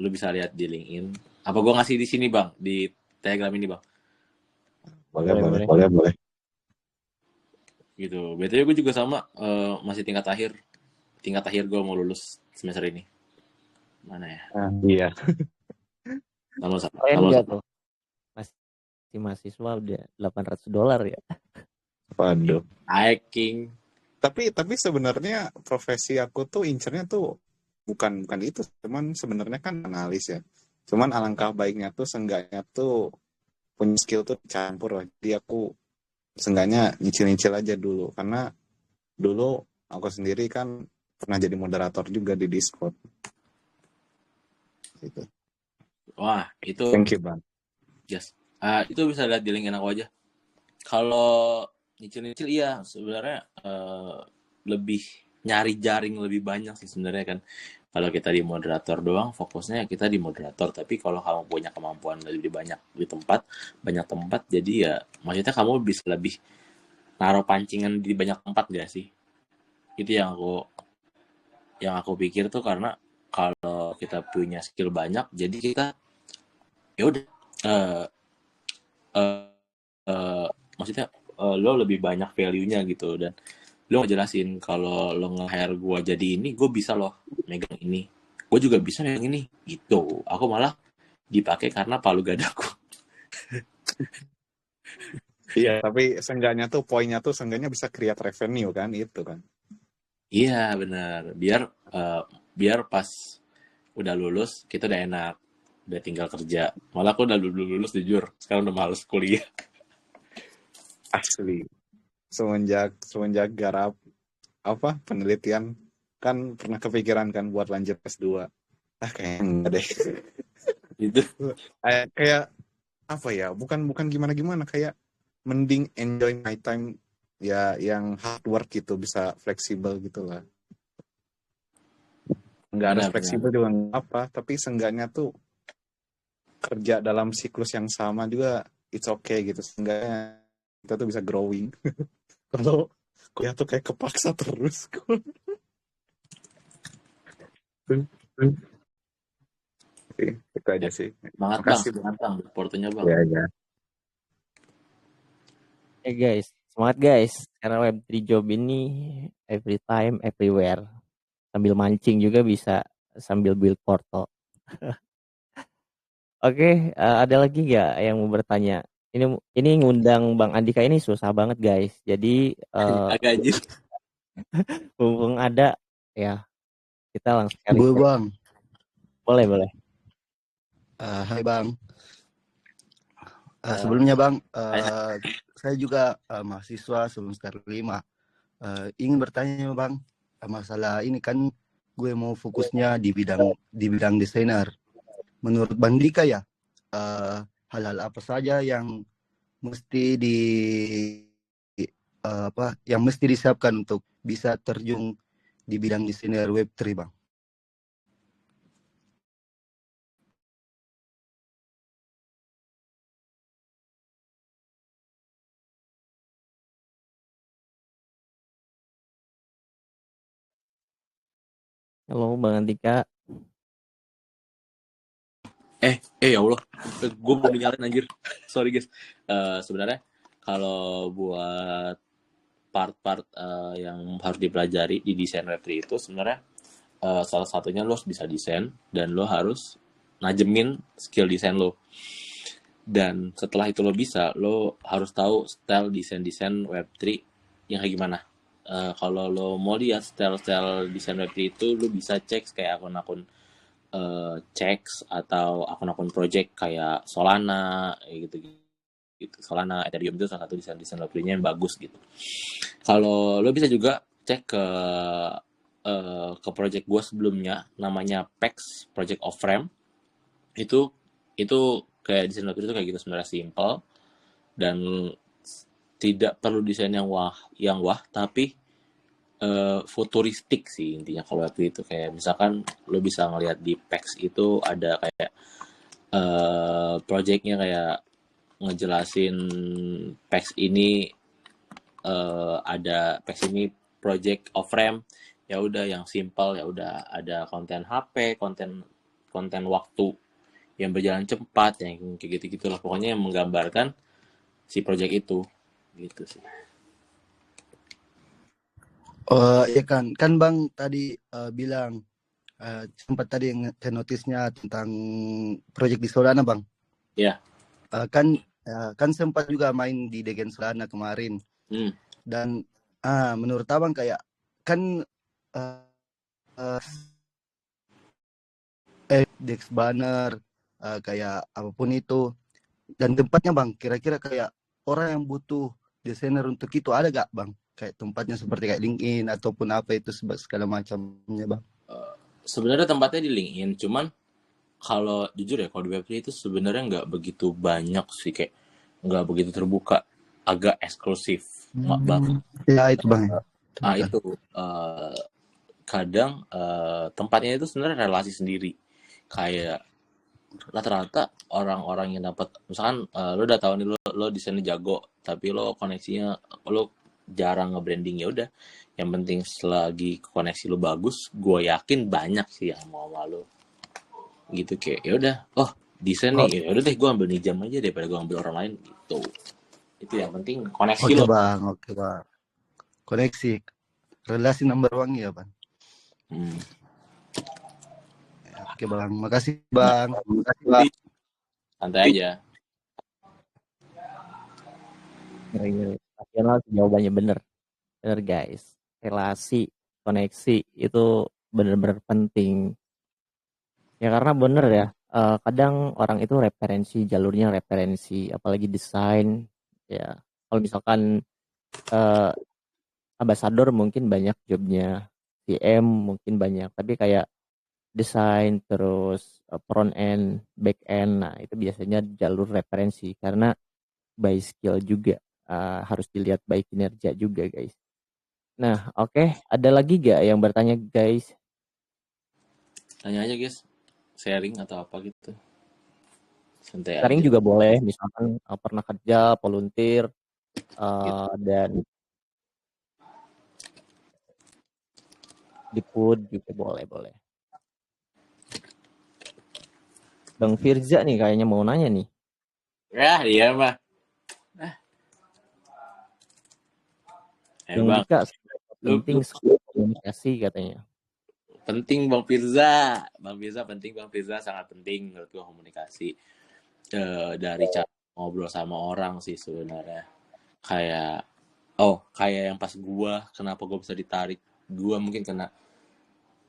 Lu bisa lihat di LinkedIn. Apa gue ngasih di sini bang, di Telegram ini bang? Boleh, Boleh, boleh, boleh. boleh, boleh. Gitu. BTW gue juga sama, masih tingkat akhir. Tingkat akhir gue mau lulus semester ini. Mana ya? Iya. Sama-sama. Keren Sama-sama. gak tuh? Masih mahasiswa udah $800 ya. Waduh. Hiking. Tapi sebenarnya profesi aku tuh incernya tuh bukan itu, cuman sebenarnya kan analis ya. Cuman alangkah baiknya tuh seenggaknya tuh punya skill tuh campur lah. Jadi aku seenggaknya nyicil-nyicil aja dulu, karena dulu aku sendiri kan pernah jadi moderator juga di Discord gitu. Wah, itu Thank you bang. yes. Itu bisa lihat di LinkedIn aku aja. Kalau nyicil-nyicil iya sebenarnya lebih nyari jaring lebih banyak sih sebenarnya kan. Kalau kita di moderator doang, fokusnya kita di moderator. Tapi kalau kamu punya kemampuan lebih banyak di banyak tempat, jadi ya maksudnya kamu bisa lebih naruh pancingan di banyak tempat gak sih? Itu yang aku pikir tuh, karena kalau kita punya skill banyak, jadi kita ya udah eh eh, eh, maksudnya lo lebih banyak value-nya gitu, dan lo ngejelasin kalau lo nge-hire gue jadi ini, gue bisa loh megang ini, gue juga bisa megang ini gitu. Aku malah dipakai karena palu gadaku. Iya, tapi seenggaknya tuh poinnya tuh seenggaknya bisa create revenue kan, itu kan. Iya benar, biar pas udah lulus kita udah enak, udah tinggal kerja. Malah aku udah lulus jujur, sekarang udah males kuliah. Asli. Semenjak garap apa penelitian kan pernah kepikiran kan buat lanjut S2. Kayaknya enggak deh. Itu Kayak apa ya? Bukan gimana, kayak mending enjoy my time ya, yang hard work gitu, bisa fleksibel gitu lah. Nggak harus benar-benar. fleksibel juga nggak apa, tapi seenggaknya tuh kerja dalam siklus yang sama juga it's okay gitu. Seenggaknya kita tuh bisa growing. Kalau kuliah tuh kayak kepaksa terus. Itu aja sih. Semangat bang, Makasih bang. semangat bang, portonya bang. Ya, ya. Guys, semangat guys. Karena Web3 job ini every time, everywhere. Sambil mancing juga bisa sambil build portal. Oke, ada lagi nggak yang mau bertanya? Ini ngundang Bang Andika ini susah banget guys. Jadi Agak anjir. mumpung ada ya kita langsung kali. Gue bang. Boleh. Hai bang. Sebelumnya bang, saya juga mahasiswa semester 5. Ingin bertanya bang, masalah ini kan gue mau fokusnya di bidang desainer. Menurut Bang Dika ya, hal-hal apa saja yang mesti yang mesti disiapkan untuk bisa terjun di bidang desainer Web3 bang? Halo Bang Andika. Ya Allah, gue belum nyalain anjir. Sorry guys. Sebenarnya kalau buat part-part yang harus dipelajari di desain Web3 itu sebenarnya salah satunya lo harus bisa desain dan lo harus najemin skill desain lo. Dan setelah itu lo bisa, lo harus tahu style desain Web3 yang kayak gimana. Kalau lo mau lihat style desain Web3 itu, lo bisa cek kayak akun-akun checks atau akun-akun project kayak Solana gitu. Solana, Ethereum itu salah satu desain Web3-nya yang bagus gitu. Kalau lo bisa juga cek ke project gue sebelumnya, namanya PEX, Project of Frame. Itu kayak desain Web3 itu kayak gitu sebenarnya, simple, dan tidak perlu desain yang wah, tapi futuristik sih intinya kalau waktu itu. Kayak misalkan lo bisa ngelihat di PAX itu ada kayak projectnya kayak ngejelasin PAX ini ada PAX ini project of RAM, ya udah yang simple, ya udah ada konten HP, konten waktu yang berjalan cepat, yang kayak gitu-gitulah pokoknya, yang menggambarkan si project itu gitu sih. Ya kan Bang tadi bilang sempat tadi notisnya tentang proyek di Solana Bang. Ya. Kan sempat juga main di Degen Solana kemarin. Dan menurut Abang kayak kan Dex banner kayak apapun itu, dan tempatnya Bang, kira-kira kayak orang yang butuh desainer untuk itu ada gak Bang? Kayak tempatnya seperti kayak LinkedIn ataupun apa itu segala macamnya Bang. Sebenarnya tempatnya di LinkedIn, cuman kalau jujur ya, kalau di Web3 itu sebenarnya nggak begitu banyak sih, kayak nggak begitu terbuka, agak eksklusif. Ya itu Bang. Itu kadang tempatnya itu sebenarnya relasi sendiri. Kayak rata-rata orang-orang yang dapat, misalkan lo udah tahu nih lo desainnya jago, tapi lo koneksinya lo jarang nge-branding, ya udah, yang penting selagi koneksi lo bagus, gue yakin banyak sih yang mau sama lo gitu. Kayak ya udah, desain nih, ya udah deh gue ambil Nijam aja daripada gue ambil orang lain gitu. Itu yang penting koneksi lo. Oke bang, koneksi, relasi number one ya Bang. Oke Bang, makasih Bang. Santai aja. Jawabannya bener guys. Relasi, koneksi itu bener-bener penting. Ya karena bener ya, kadang orang itu jalurnya referensi, apalagi desain. Ya kalau misalkan ambasador mungkin banyak jobnya, PM mungkin banyak, tapi kayak desain terus front end, back end, nah itu biasanya jalur referensi karena by skill juga, harus dilihat by kinerja juga guys. Nah oke. Ada lagi gak yang bertanya guys? Tanya aja guys, sharing atau apa gitu, santai sharing aja. Juga boleh, misalkan pernah kerja, volunteer, dan di food juga boleh. Bang Firza nih kayaknya mau nanya nih. Ya, iya mah. Bang Dika, penting komunikasi katanya. Penting Bang Firza penting, Bang Firza sangat penting menurut gue komunikasi. Dari cara ngobrol sama orang sih sebenarnya. Kayak yang pas gue, kenapa gue bisa ditarik, gue mungkin kena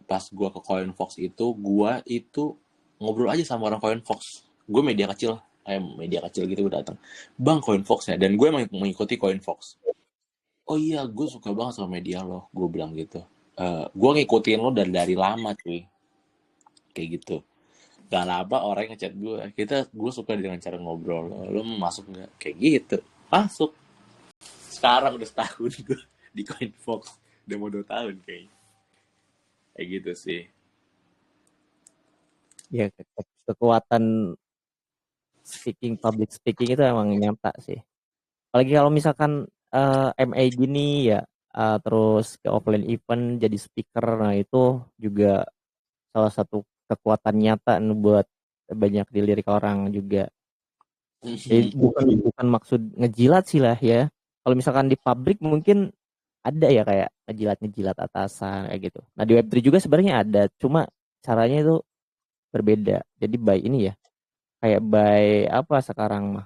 pas gue ke CoinFox itu, gue itu ngobrol aja sama orang CoinFox. Gue media kecil gitu, gue datang, Bang CoinFox ya, dan gue emang mengikuti CoinFox. Oh iya, gue suka banget sama media lo, gue bilang gitu. Gue ngikutin lo dari lama cuy, kayak gitu. Gak lama orang ngechat gue suka dengan cara ngobrol lo mau masuk nggak, kayak gitu. Masuk. Sekarang udah setahun gue di CoinFox, udah mau 2 tahun kayaknya. Kayak gitu sih. Ya kekuatan public speaking itu emang nyata sih. Apalagi kalau misalkan MA gini ya, terus ke offline event jadi speaker, nah itu juga salah satu kekuatan nyata buat banyak dilirik orang juga. Jadi bukan maksud ngejilat sih lah ya. Kalau misalkan di pabrik mungkin ada ya kayak ngejilat atasan kayak gitu. Nah di Web3 juga sebenarnya ada, cuma caranya itu berbeda. Jadi by ini ya, kayak by apa sekarang mah,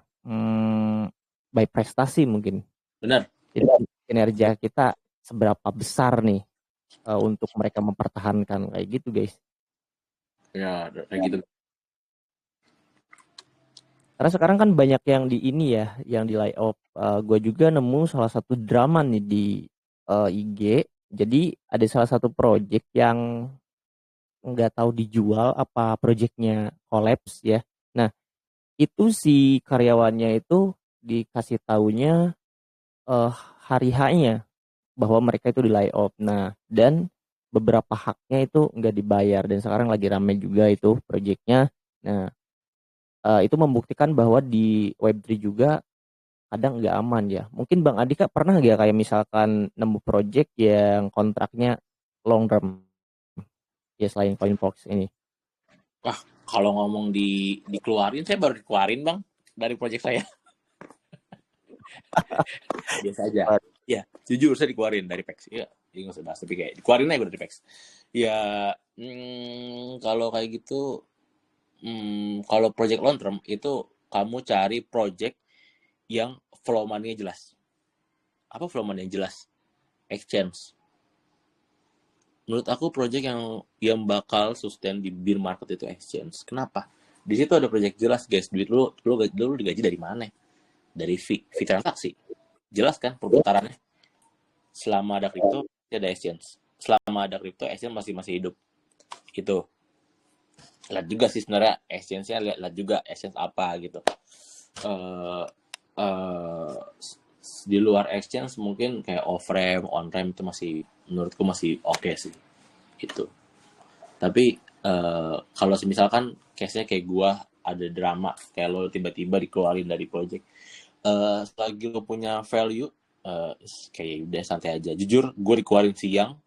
by prestasi mungkin. Benar. Jadi kinerja kita seberapa besar nih untuk mereka mempertahankan, kayak gitu guys. Ya kayak gitu. Karena sekarang kan banyak yang di ini ya, yang di layoff. Gue juga nemu salah satu drama nih di IG. Jadi ada salah satu project yang nggak tahu dijual apa projectnya collapse ya. Nah itu si karyawannya itu dikasih taunya hari H-nya bahwa mereka itu di layoff. Nah, dan beberapa haknya itu nggak dibayar dan sekarang lagi rame juga itu proyeknya. Nah, itu membuktikan bahwa di Web3 juga kadang nggak aman ya. Mungkin Bang Andika pernah nggak kayak misalkan nemu project yang kontraknya long term ya selain CoinFox ini? Wah, kalau ngomong dikeluarin, saya baru dikeluarin bang dari project saya. Biasa aja. Ya, jujur saya dikeluarin dari PEX. Ya, nggak usah bahas, tapi kayak dikeluarin aja dari PEX. Ya, kalau kayak gitu, kalau project long term itu kamu cari project yang flow money-nya jelas. Apa flow money-nya jelas? Exchange. Menurut aku project yang bakal sustain di bear market itu exchange. Kenapa? Di situ ada project jelas guys. Duit lu digaji dari mana? Dari fee transaksi. Jelas kan perputarannya. Selama ada kripto, ada exchange. Selama ada kripto, exchange masih hidup. Itu. Lihat juga sih sebenarnya exchange-nya, lihat juga exchange apa gitu. Di luar exchange mungkin kayak off-ramp, on-ramp itu masih menurutku masih oke sih. Gitu. Tapi kalau misalkan case-nya kayak gua ada drama, kayak lo tiba-tiba dikeluarin dari project, selagi lo punya value, kayak udah santai aja. Jujur, gue dikeluarin siang,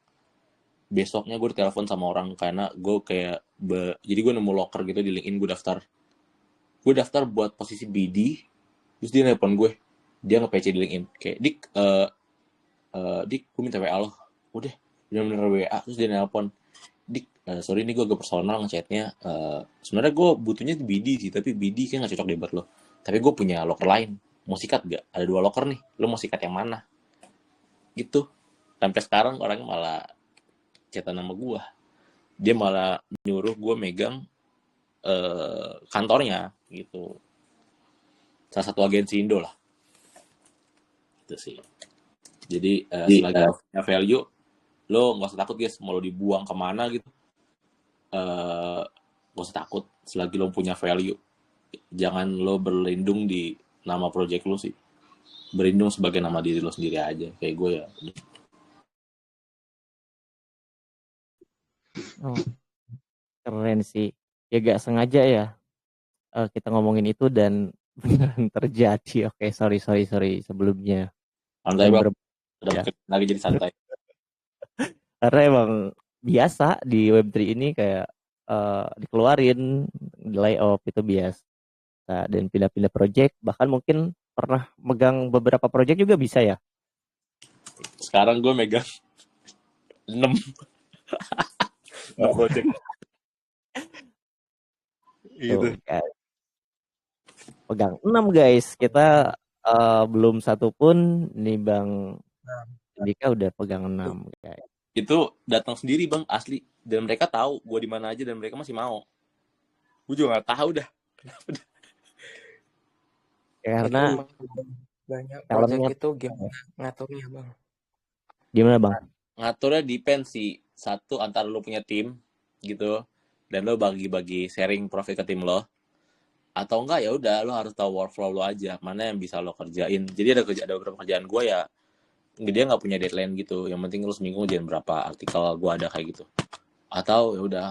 besoknya gue ditelepon sama orang karena gue kayak jadi gue nemu locker gitu di LinkedIn, gue daftar buat posisi BD, terus dia nelpon gue, dia nge-PC di LinkedIn kayak Dik gue minta WA lo, udah bener-bener WA, terus dia nelpon, Dik sorry nih gue agak personal ngechatnya, sebenarnya gue butuhnya di BD sih, tapi BD kayak nggak cocok deh buat lo, tapi gue punya locker lain, mau sikat gak? Ada 2 locker nih, lo mau sikat yang mana? Gitu. Sampai sekarang orangnya malah chatan sama gue, dia malah nyuruh gue megang kantornya gitu, salah satu agensi Indo lah, itu sih. Jadi selagi lo punya value, lo nggak usah takut guys, mau lo dibuang kemana gitu, nggak usah takut. Selagi lo punya value, jangan lo berlindung di nama project lo sih, berlindung sebagai nama diri lo sendiri aja. Kayak gue ya. Oh, keren sih. Ya gak sengaja ya kita ngomongin itu dan beneran terjadi. Oke, sorry sebelumnya. Santai Dan bang, udah ya. lagi jadi santai. Karena emang biasa di Web3 ini kayak dikeluarin, di layoff itu biasa. Dan pindah-pindah project, bahkan mungkin pernah megang beberapa project juga bisa ya. Sekarang gue megang 6 project. Gitu. Guys. Pegang 6 guys. Kita belum satu pun nih Bang Andika udah pegang 6 guys. Itu datang sendiri bang, asli, dan mereka tahu gue di mana aja dan mereka masih mau. Gue juga nggak tahu dah. Karena banyak project itu gimana ngaturnya bang? Gimana bang? Ngaturnya depend sih, satu antara lo punya tim gitu dan lo bagi-bagi sharing profit ke tim lo, atau enggak ya udah lo harus tahu workflow lo aja mana yang bisa lo kerjain. Jadi ada beberapa kerjaan gue ya dia nggak punya deadline gitu, yang penting lo seminggu ngerjain berapa artikel, gue ada kayak gitu. Atau ya udah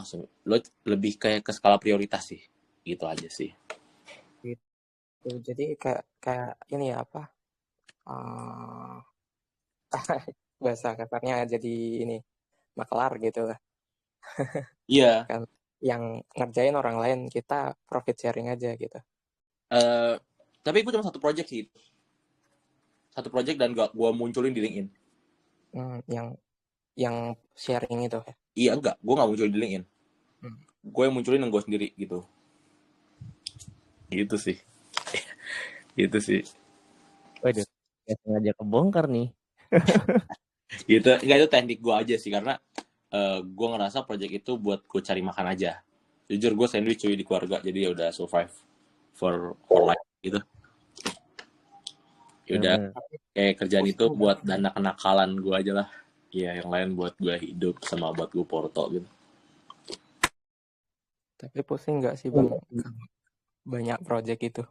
lo lebih kayak ke skala prioritas sih, gitu aja sih. Gitu. Jadi kayak ini ya apa bahasa kasarnya jadi ini maklar gitu lah. Iya. Kan yang ngerjain orang lain, kita profit sharing aja gitu. Tapi gue cuma satu project sih, satu project dan gue munculin di LinkedIn. Yang sharing itu ya? Iya enggak, gue nggak munculin di LinkedIn. Gue yang munculin yang gue sendiri gitu. Gitu sih. Gitu sih. Waduh, ya sengaja kebongkar nih. Gitu, enggak, itu teknik gue aja sih, karena gue ngerasa project itu buat gue cari makan aja. Jujur gue sandwich cuy di keluarga, jadi ya udah survive for life gitu. Ya udah kayak kerjaan itu buat dana kenakalan gue aja lah. Iya, yang lain buat gue hidup sama buat gue porto gitu. Tapi pusing nggak sih bang banyak project itu?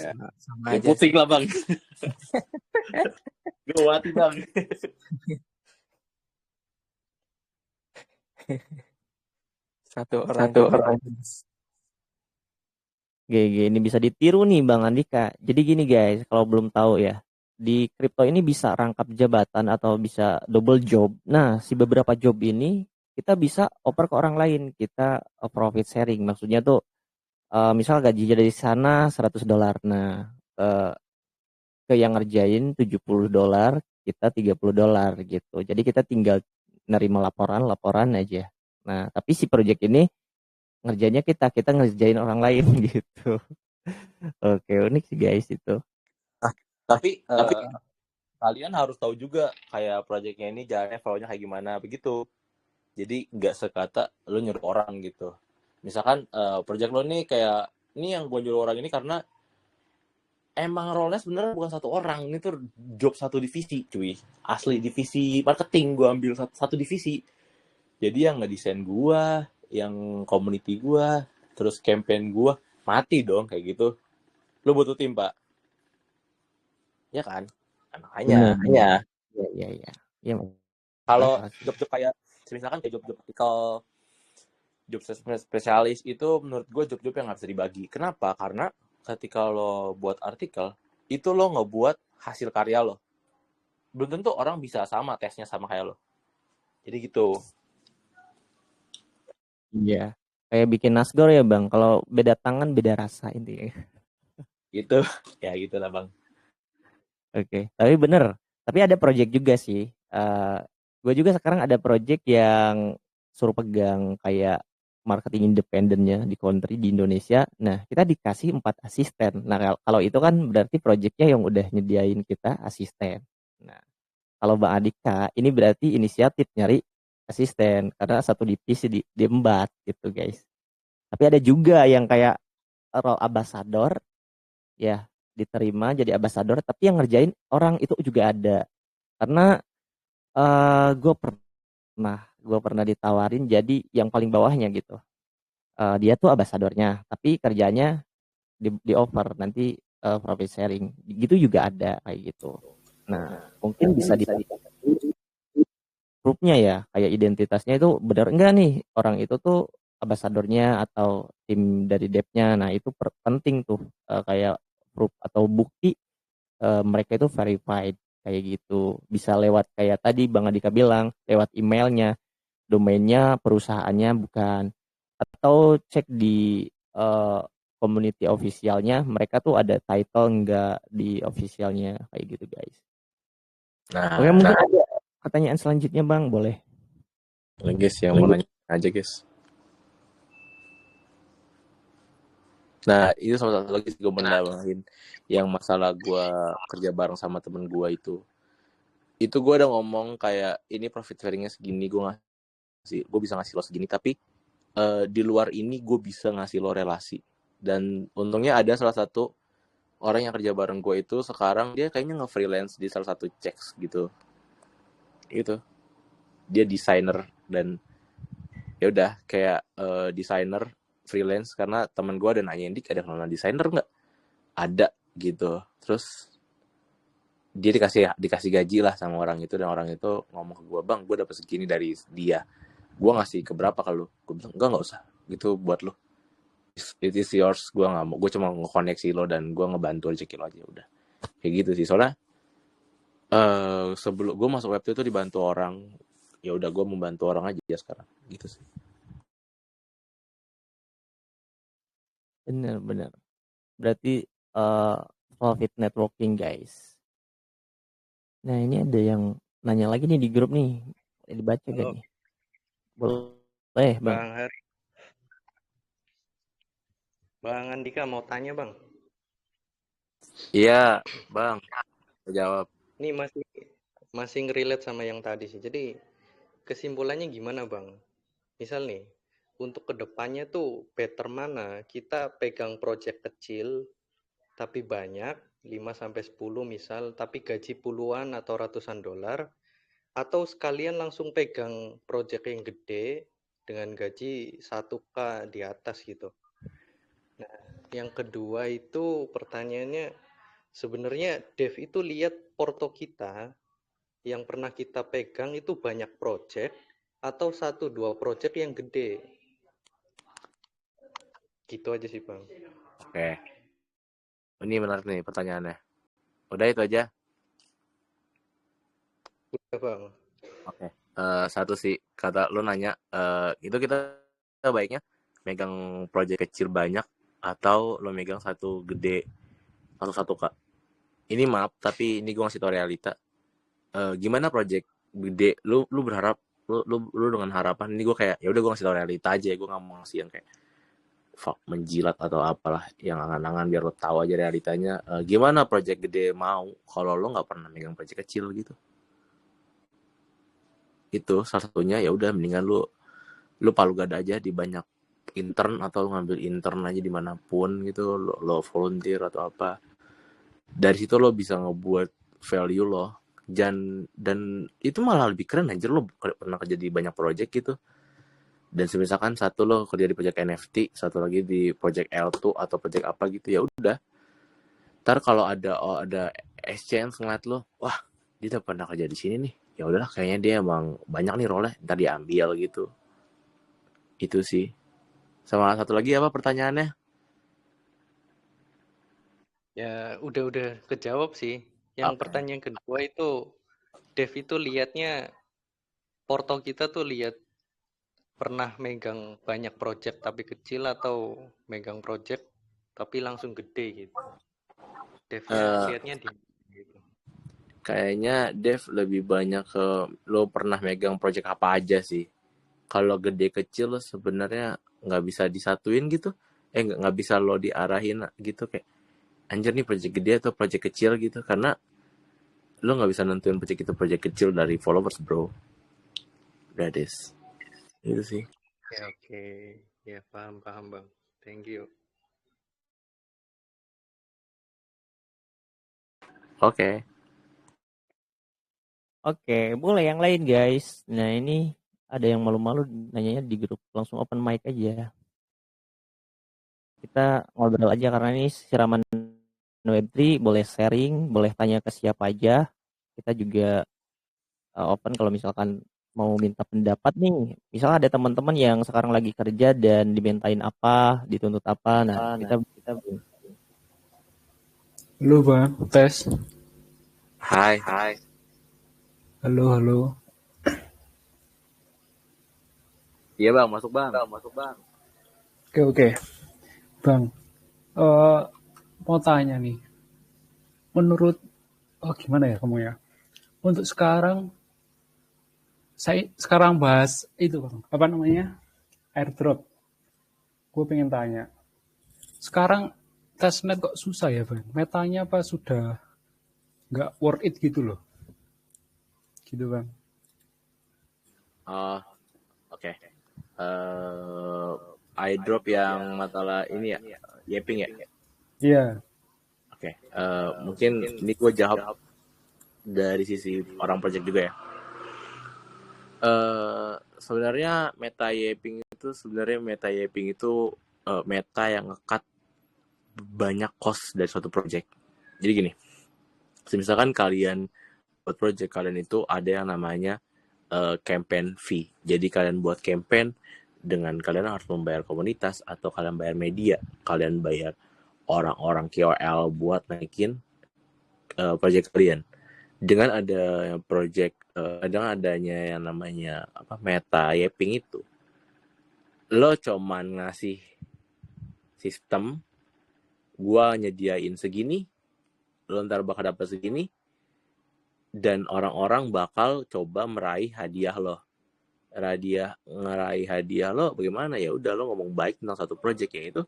Ya. Sama Ya aja pusing sih. lah bang. Gawati bang. Satu orang Satu tiga orang. jenis. GG, ini bisa ditiru nih Bang Andika. Jadi gini guys, kalau belum tahu ya, di kripto ini bisa rangkap jabatan atau bisa double job. Nah, si beberapa job ini kita bisa oper ke orang lain. Kita profit sharing. Maksudnya tuh misal gajinya dari sana $100. Nah, eh, ke yang ngerjain $70, kita $30 gitu. Jadi kita tinggal nerima laporan aja. Nah, tapi si project ini ngerjainnya kita ngerjain orang lain gitu. Oke, unik sih guys itu. Tapi kalian harus tahu juga kayak proyeknya ini jalannya flow-nya kayak gimana begitu. Jadi nggak sekata lo nyuruh orang gitu. Misalkan project lo nih kayak ini yang gue nyuruh orang ini karena emang role-nya sebenarnya bukan satu orang, ini tuh job satu divisi cuy, asli divisi marketing gue ambil satu divisi. Jadi yang ngedesain gue, yang community gue, terus campaign gue mati dong kayak gitu. Lo butuh tim pak, ya kan? Nah, makanya Benar. ya Iya. Iya, kalau masuk sih. job-job kayak misalkan kayak job-job artikel, job spesialis itu menurut gue job-job yang nggak bisa dibagi. Kenapa? Karena ketika lo buat artikel itu lo ngebuat hasil karya lo, belum tentu orang bisa sama tesnya sama kayak lo. Jadi gitu. Iya. Kayak bikin nasgor ya bang. Kalau beda tangan beda rasa intinya. Gitu. Ya gitu lah bang. Oke. Tapi bener. Tapi ada project juga sih. Gue juga sekarang ada project yang suruh pegang kayak marketing independennya di country di Indonesia. Nah kita dikasih 4 asisten. Nah kalau itu kan berarti projectnya yang udah nyediain kita asisten. Nah kalau Bang Adika ini berarti inisiatif nyari asisten karena satu divisi diembat gitu guys. Tapi ada juga yang kayak role ambassador ya, diterima jadi ambassador tapi yang ngerjain orang itu juga ada. Karena gue pernah ditawarin jadi yang paling bawahnya gitu. Dia tuh ambasadornya tapi kerjanya di offer nanti profit sharing gitu juga ada kayak gitu. Nah mungkin bisa dipakai grupnya ya, kayak identitasnya itu benar enggak nih orang itu tuh ambasadornya atau tim dari devnya. Nah itu penting tuh kayak proof atau bukti mereka itu verified kayak gitu. Bisa lewat kayak tadi Bang Adika bilang lewat emailnya, domainnya perusahaannya bukan, atau cek di community officialnya mereka tuh ada title enggak di officialnya kayak gitu guys. Oke, Nah, mungkin ada pertanyaan selanjutnya Bang, boleh? guys yang mau nanya aja guys. Nah, itu salah satu lagi gue menambahin yang masalah gue kerja bareng sama temen gue itu. Itu gue udah ngomong kayak ini profit sharingnya segini, gue bisa ngasih lo segini, tapi di luar ini gue bisa ngasih lo relasi. Dan untungnya ada salah satu orang yang kerja bareng gue itu sekarang dia kayaknya nge-freelance di salah satu checks gitu. Itu dia desainer dan ya udah kayak desainer freelance karena teman gue ada nanyain dik ada kenalan desainer nggak, ada gitu. Terus dia dikasih gaji lah sama orang itu dan orang itu ngomong ke gue, bang gue dapet segini dari dia, gue ngasih ke berapa kalau gue bilang nggak usah gitu buat lo, it is yours, gue nggak mau, gue cuma ngekoneksi lo dan gue ngebantu rezeki lo aja udah kayak gitu sih. Soalnya sebelum gue masuk web itu dibantu orang, ya udah gue membantu orang aja sekarang gitu sih. Bener. Berarti profit networking guys. Nah ini ada yang nanya lagi nih di grup nih. Boleh dibaca gak nih? Boleh bang. Bang Har, Bang Andika mau tanya bang. Iya bang, jawab. Ini masih ngerelate sama yang tadi sih. Jadi kesimpulannya gimana bang? Misal nih, untuk kedepannya tuh better mana? Kita pegang project kecil tapi banyak, 5-10 misal, tapi gaji puluhan atau ratusan dolar, atau sekalian langsung pegang project yang gede dengan gaji 1K di atas gitu. Nah, Yang kedua itu pertanyaannya, sebenarnya Dev itu lihat porto kita yang pernah kita pegang itu banyak project atau 1-2 project yang gede? Gitu aja sih Bang. Oke. Ini menarik nih pertanyaannya. Udah itu aja. Udah Bang. Oke. Satu sih kata lu nanya, itu kita baiknya megang project kecil banyak atau lo megang satu gede satu Kak. Ini maaf tapi ini gue ngasih tau realita. Gimana project gede? Lu berharap lu dengan harapan ini gue kayak ya udah gue ngasih tau realita aja, gue nggak mau ngasih yang kayak fuck menjilat atau apalah yang angan-angan biar lo tahu aja realitanya. Gimana project gede mau kalau lo nggak pernah megang project kecil gitu? Itu salah satunya ya udah mendingan lu palu gada aja di banyak intern atau ngambil intern aja dimanapun gitu, lo volunteer atau apa, dari situ lo bisa ngebuat value lo dan itu malah lebih keren anjir lo pernah kerja di banyak project gitu. Dan misalkan satu lo kerja di project NFT, satu lagi di project L2 atau project apa gitu, ya udah ntar kalau ada exchange ngeliat lo, wah dia udah pernah kerja di sini nih, ya udahlah kayaknya dia emang banyak nih role, ntar diambil gitu. Itu sih. Sama satu lagi apa pertanyaannya? Ya udah kejawab sih. Yang Oke. pertanyaan kedua itu Dev itu lihatnya porto kita tuh lihat pernah megang banyak project tapi kecil atau megang project tapi langsung gede gitu. Devnya Eh, lihatnya di gitu. Kayaknya Dev lebih banyak ke lo pernah megang project apa aja sih. Kalau gede kecil sebenarnya nggak bisa disatuin gitu. Nggak bisa lo diarahin gitu kayak anjir nih project gede atau project kecil gitu, karena lo nggak bisa nentuin project kecil dari followers bro. That is itu sih. Oke. Ya paham Bang. Thank you. Oke. Oke, boleh yang lain guys. Nah ini ada yang malu-malu nanyanya di grup, langsung open mic aja. Kita ngobrol aja karena ini siraman Web3, boleh sharing, boleh tanya ke siapa aja. Kita juga open kalau misalkan mau minta pendapat nih. Misalnya ada teman-teman yang sekarang lagi kerja dan dimintain apa, dituntut apa. Nah, kita Halo Bang, tes. Hai. Halo. Iya bang, masuk bang. Oke. Bang, mau tanya nih. Menurut, gimana ya kamu ya? Untuk sekarang, saya sekarang bahas itu Bang. Apa namanya? Airdrop. Gue pengen tanya. Sekarang testnet kok susah ya Bang? Metanya apa sudah nggak worth it gitu loh? Gitu Bang. Oke. iDrop yang masalah ini ya, Yeping ya. Iya. Oke. Mungkin ini gue jawab dari sisi orang project juga ya. Sebenarnya meta Yeping itu meta yang ngekat banyak cost dari suatu project. Jadi gini, misalkan kalian buat project kalian itu ada yang namanya campaign fee. Jadi kalian buat campaign dengan kalian harus membayar komunitas atau kalian bayar media, kalian bayar orang-orang KOL buat naikin project kalian. Dengan ada project dengan adanya yang namanya meta Yeping itu, lo cuman ngasih sistem, gua nyediain segini, lo ntar bakal dapat segini, dan orang-orang bakal coba meraih hadiah lo. Ngeraih hadiah lo bagaimana? Ya udah lo ngomong baik tentang satu project, yang itu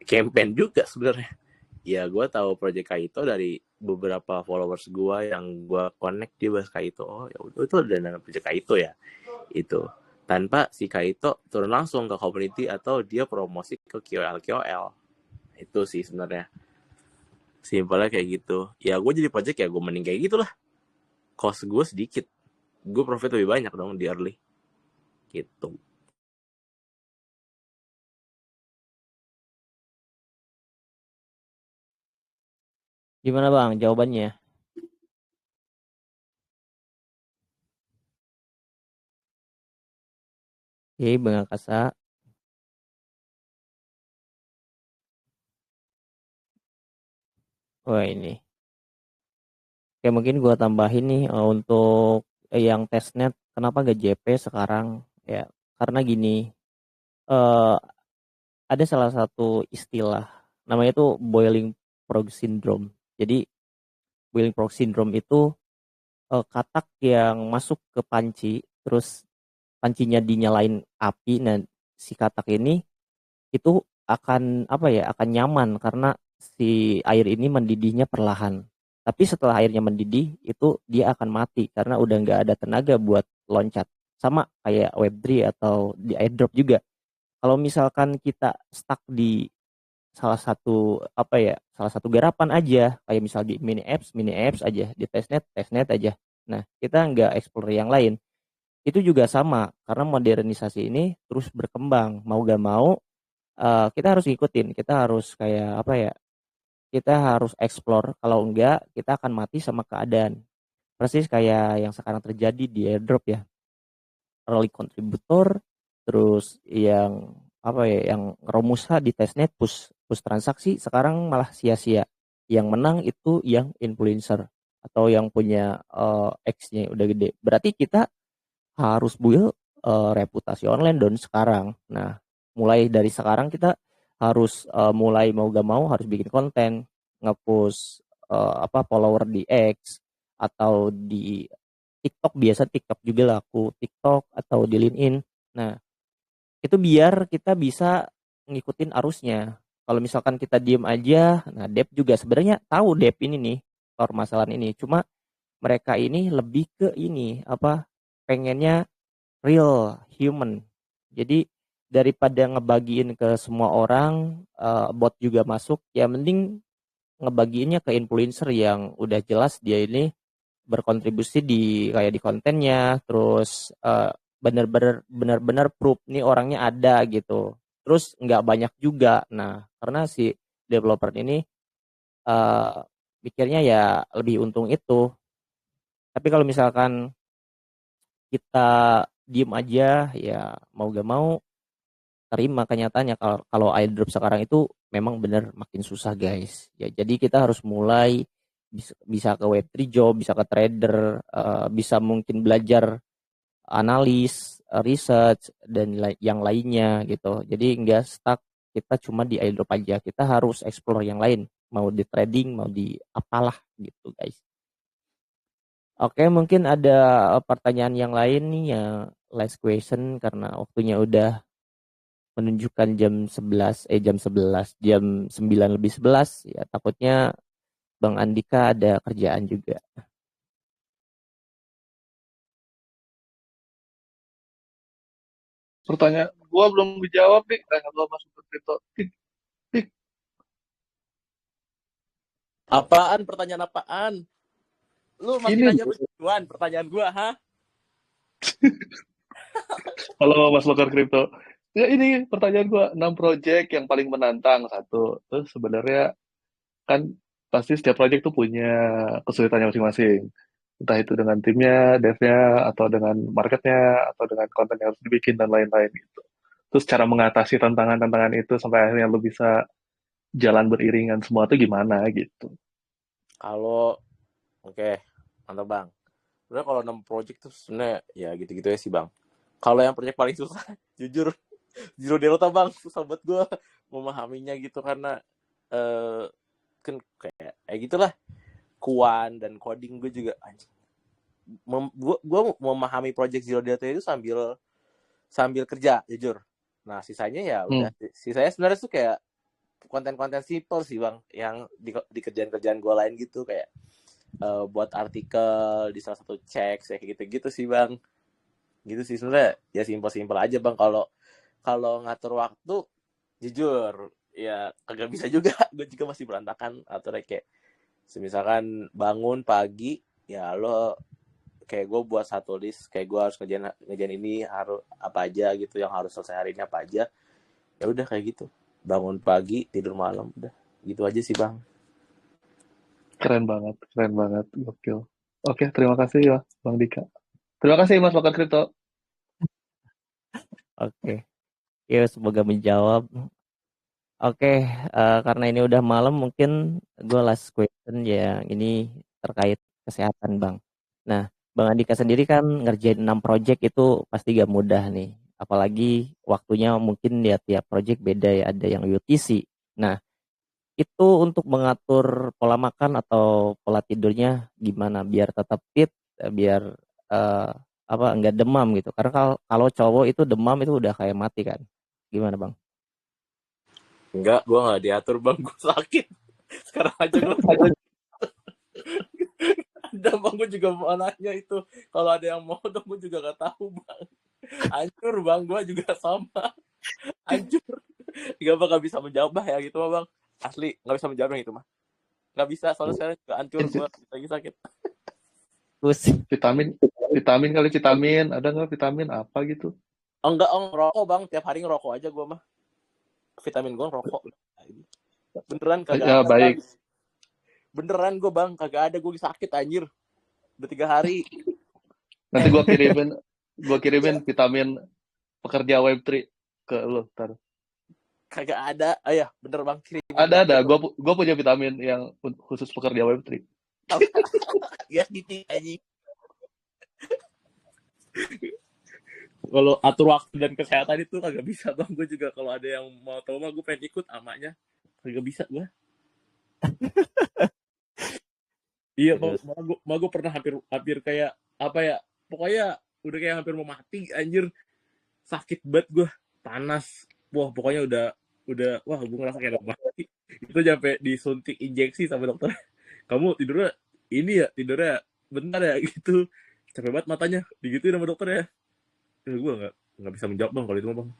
campaign juga sebenarnya. Ya gue tahu project Kaito dari beberapa followers gue yang gue connect, dia bahas Kaito. Oh ya udah, itu ada project Kaito ya. Itu tanpa si Kaito turun langsung ke community atau dia promosi ke KOL. Itu sih sebenarnya simpelnya kayak gitu. Ya gue jadi project ya gue mending kayak gitulah. Cost gue sedikit, gue profit lebih banyak dong di early gitu. Gimana Bang jawabannya? Oke, Bang Akasa. Wah ini. Oke, mungkin gua tambahin nih untuk yang testnet kenapa gak JP sekarang ya? Karena gini, eh ada salah satu istilah namanya tuh boiling frog syndrome. Jadi boiling frog syndrome itu katak yang masuk ke panci, terus pancinya dinyalain api, dan si katak ini itu akan apa ya? Akan nyaman karena si air ini mendidihnya perlahan. Tapi setelah airnya mendidih itu dia akan mati karena udah nggak ada tenaga buat loncat. Sama kayak Web3 atau di airdrop juga. Kalau misalkan kita stuck di salah satu garapan aja, kayak misal di mini apps aja, di testnet aja. Nah, kita nggak explore yang lain. Itu juga sama karena modernisasi ini terus berkembang. Mau gak mau kita harus ngikutin, kita harus kayak apa ya? Kita harus explore. Kalau enggak, kita akan mati sama keadaan. Persis kayak yang sekarang terjadi di airdrop ya. Early contributor, terus yang apa ya, yang Romusa di testnet push push transaksi sekarang malah sia-sia. Yang menang itu yang influencer atau yang punya X-nya udah gede. Berarti kita harus build reputasi online dan sekarang. Nah, mulai dari sekarang kita harus mulai mau gak mau harus bikin konten, nge-push follower di X atau di TikTok. Biasa TikTok juga laku, TikTok atau di LinkedIn. Nah, itu biar kita bisa ngikutin arusnya. Kalau misalkan kita diem aja, nah Dep juga sebenarnya tahu Dep ini nih permasalahan ini. Cuma mereka ini lebih ke ini pengennya real human. Jadi daripada ngebagiin ke semua orang, bot juga masuk, ya mending ngebagiinnya ke influencer yang udah jelas dia ini berkontribusi di kayak di kontennya, terus benar-benar proof nih orangnya ada gitu. Terus nggak banyak juga. Nah, karena si developer ini eh pikirnya ya lebih untung itu. Tapi kalau misalkan kita diem aja, ya mau gak mau terima kenyataannya kalau kalau airdrop sekarang itu memang benar makin susah guys. Ya jadi kita harus mulai bisa ke Web3 job, bisa ke trader, bisa mungkin belajar analis, research dan yang lainnya gitu. Jadi nggak stuck kita cuma di airdrop aja. Kita harus explore yang lain, mau di trading, mau di apalah gitu guys. Oke, mungkin ada pertanyaan yang lain nih ya, last question karena waktunya udah menunjukkan jam 9 lebih 11 ya, takutnya Bang Andika ada kerjaan juga. Pertanyaan gua belum dijawab nih, tanya gua masuk ke kripto. Dik, Apaan? Pertanyaan apaan? Lu masih ini nanya begituan pertanyaan gua, ha? kalau Mas Lokar kripto. Ya ini pertanyaan gua, 6 project yang paling menantang satu. Terus sebenarnya kan pasti setiap project tuh punya kesulitannya masing-masing. Entah itu dengan timnya, devnya, atau dengan marketnya, atau dengan konten yang harus dibikin dan lain-lain gitu. Terus cara mengatasi tantangan-tantangan itu sampai akhirnya lu bisa jalan beriringan semua tuh gimana gitu. Kalau oke, mantap Bang. Sebenarnya kalau 6 project tuh sebenarnya ya gitu-gitu ya sih Bang. Kalau yang project paling susah, jujur Zero Delta Bang, susah buat gue memahaminya gitu karena kan kayak gitulah, kuan dan coding gue juga anjing. Gue memahami project Zero Delta itu sambil kerja jujur. Nah sisanya ya udah, sisanya sebenarnya tuh kayak konten-konten simple sih Bang, yang di kerjaan-kerjaan gue lain gitu, kayak buat artikel di salah satu cek kayak gitu-gitu sih Bang. Gitu sih sebenarnya, ya simpel-simpel aja Bang. Kalau ngatur waktu jujur ya agak bisa juga. Gue juga masih berantakan aturnya, kayak misalkan bangun pagi ya lo kayak gue buat satu list, kayak gue harus ngerjain ini, harus apa aja gitu yang harus selesai hari ini apa aja. Ya udah kayak gitu. Bangun pagi, tidur malam, udah gitu aja sih Bang. Keren banget, gokil. Oke, terima kasih ya Bang Dika. Terima kasih Mas Lokar Kripto. Oke. Ya, semoga menjawab. Oke, karena ini udah malam, mungkin gue last question ya. Ini terkait kesehatan, Bang. Nah, Bang Andika sendiri kan ngerjain 6 project itu pasti gak mudah nih. Apalagi waktunya mungkin ya tiap project beda ya, ada yang UTC. Nah, itu untuk mengatur pola makan atau pola tidurnya gimana biar tetap fit, biar eh, apa enggak demam gitu. Karena kalau cowok itu demam itu udah kayak mati kan. Gimana, Bang? Enggak, gue nggak diatur bang, gue sakit. Sekarang aja gue ada bang, gue juga mau nanya itu. Kalau ada yang mau dong, gue juga nggak tahu bang. Hancur bang, gue juga sama. Hancur. Gak bisa menjawab bah ya gitu mah bang. Asli nggak bisa menjawab yang itu mah. Nggak bisa, soalnya sekarang juga hancur gue lagi sakit. Pusing. Vitamin kali vitamin, ada nggak vitamin apa gitu? Enggak, ngerokok bang, tiap hari ngerokok aja gue mah. Vitamin gue ngerokok. Beneran kagak Ya ada baik. bang. Beneran gue bang, kagak ada, gue sakit anjir. Udah 3 hari. Nanti gue kirimin vitamin pekerja Web3 ke lo ntar. Kagak ada. Ayah, bener bang, kirim. Ada. Gue punya vitamin yang khusus pekerja Web3. Ya titik anjing. Kalau atur waktu dan kesehatan itu kagak bisa bang. Gue juga kalau ada yang mau tahu mah gue pengen ikut amanya. Kagak bisa gue. Iya bang, gue pernah hampir kayak apa ya, pokoknya udah kayak hampir mau mati anjir. Sakit banget gue, panas. Wah pokoknya udah wah gue ngerasa kayak mau mati. Itu sampai disuntik injeksi sama dokter. Kamu tidurnya bentar ya gitu. Capek banget matanya, digituin sama dokter ya. Gue nggak bisa menjawab bang kalau itu mah bang.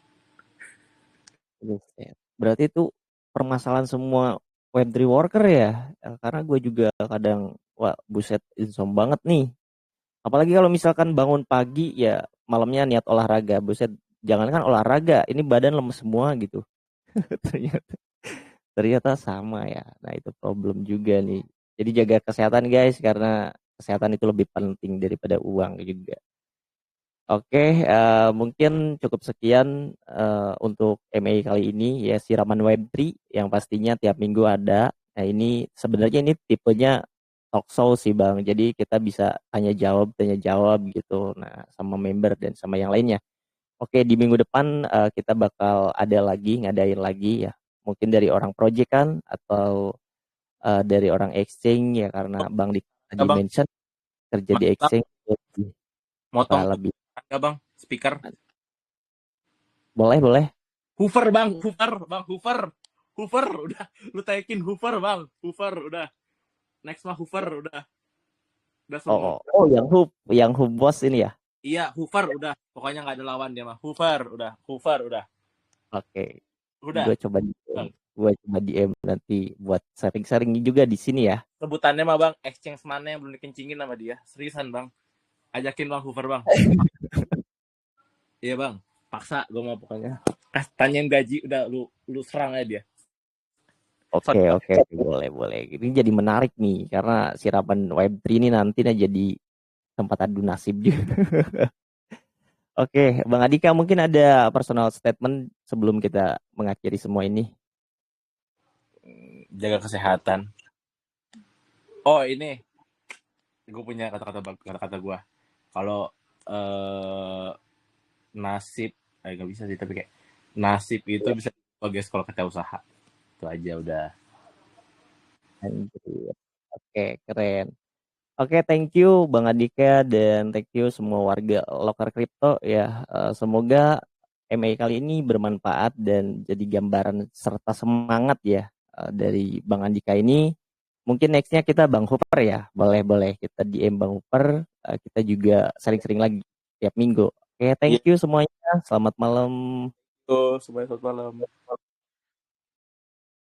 Berarti itu permasalahan semua Web3 worker ya. Karena gue juga kadang wah buset insomnia banget nih. Apalagi kalau misalkan bangun pagi ya malamnya niat olahraga, buset jangankan olahraga, ini badan lemes semua gitu. ternyata sama ya. Nah, itu problem juga nih. Jadi jaga kesehatan guys, karena kesehatan itu lebih penting daripada uang juga. Oke, mungkin cukup sekian untuk MA kali ini ya, siraman Web3 yang pastinya tiap minggu ada. Nah, ini sebenarnya ini tipenya talk show sih Bang. Jadi kita bisa tanya jawab gitu. Nah, sama member dan sama yang lainnya. Oke, di minggu depan kita bakal ngadain lagi ya. Mungkin dari orang project kan atau dari orang exchange ya, karena Bang di tadi Bang. mention kerja di exchange motong lebih. Enggak bang, speaker. Boleh. Hoover bang, Hoover udah. Lu taikin Hoover bang, Hoover udah. Next mah Hoover udah. Udah semua. Oh, yang Hoop Boss ini ya? Iya, Hoover udah. Pokoknya nggak ada lawan dia mah. Hoover udah. Oke. Udah. Gue coba DM nanti buat sharing-sharing juga di sini ya. Sebutannya mah bang, exchange mana yang belum dikencingin sama dia. Seriusan bang. Ajakin bang Hoover bang. Iya bang, paksa gue mau pokoknya. Tanyain gaji udah lu serang aja dia. Oke, boleh. Ini jadi menarik nih karena siraman Web3 ini nantinya jadi tempat adu nasib juga. Oke, Bang Adika mungkin ada personal statement sebelum kita mengakhiri semua ini. Jaga kesehatan. Oh ini, gue punya kata-kata gue. Kalau nasib, nggak bisa sih, tapi kayak nasib itu bisa guys kalau kita usaha. Itu aja udah. Oke, keren. Oke, thank you Bang Adika dan thank you semua warga Lokar Kripto ya. Semoga MA kali ini bermanfaat dan jadi gambaran serta semangat ya dari Bang Andika ini. Mungkin nextnya kita Bang Hooper ya. Boleh kita DM Bang Hooper. Kita juga sering-sering lagi tiap minggu. Oke, thank you semuanya. Selamat malam. Semuanya selamat malam.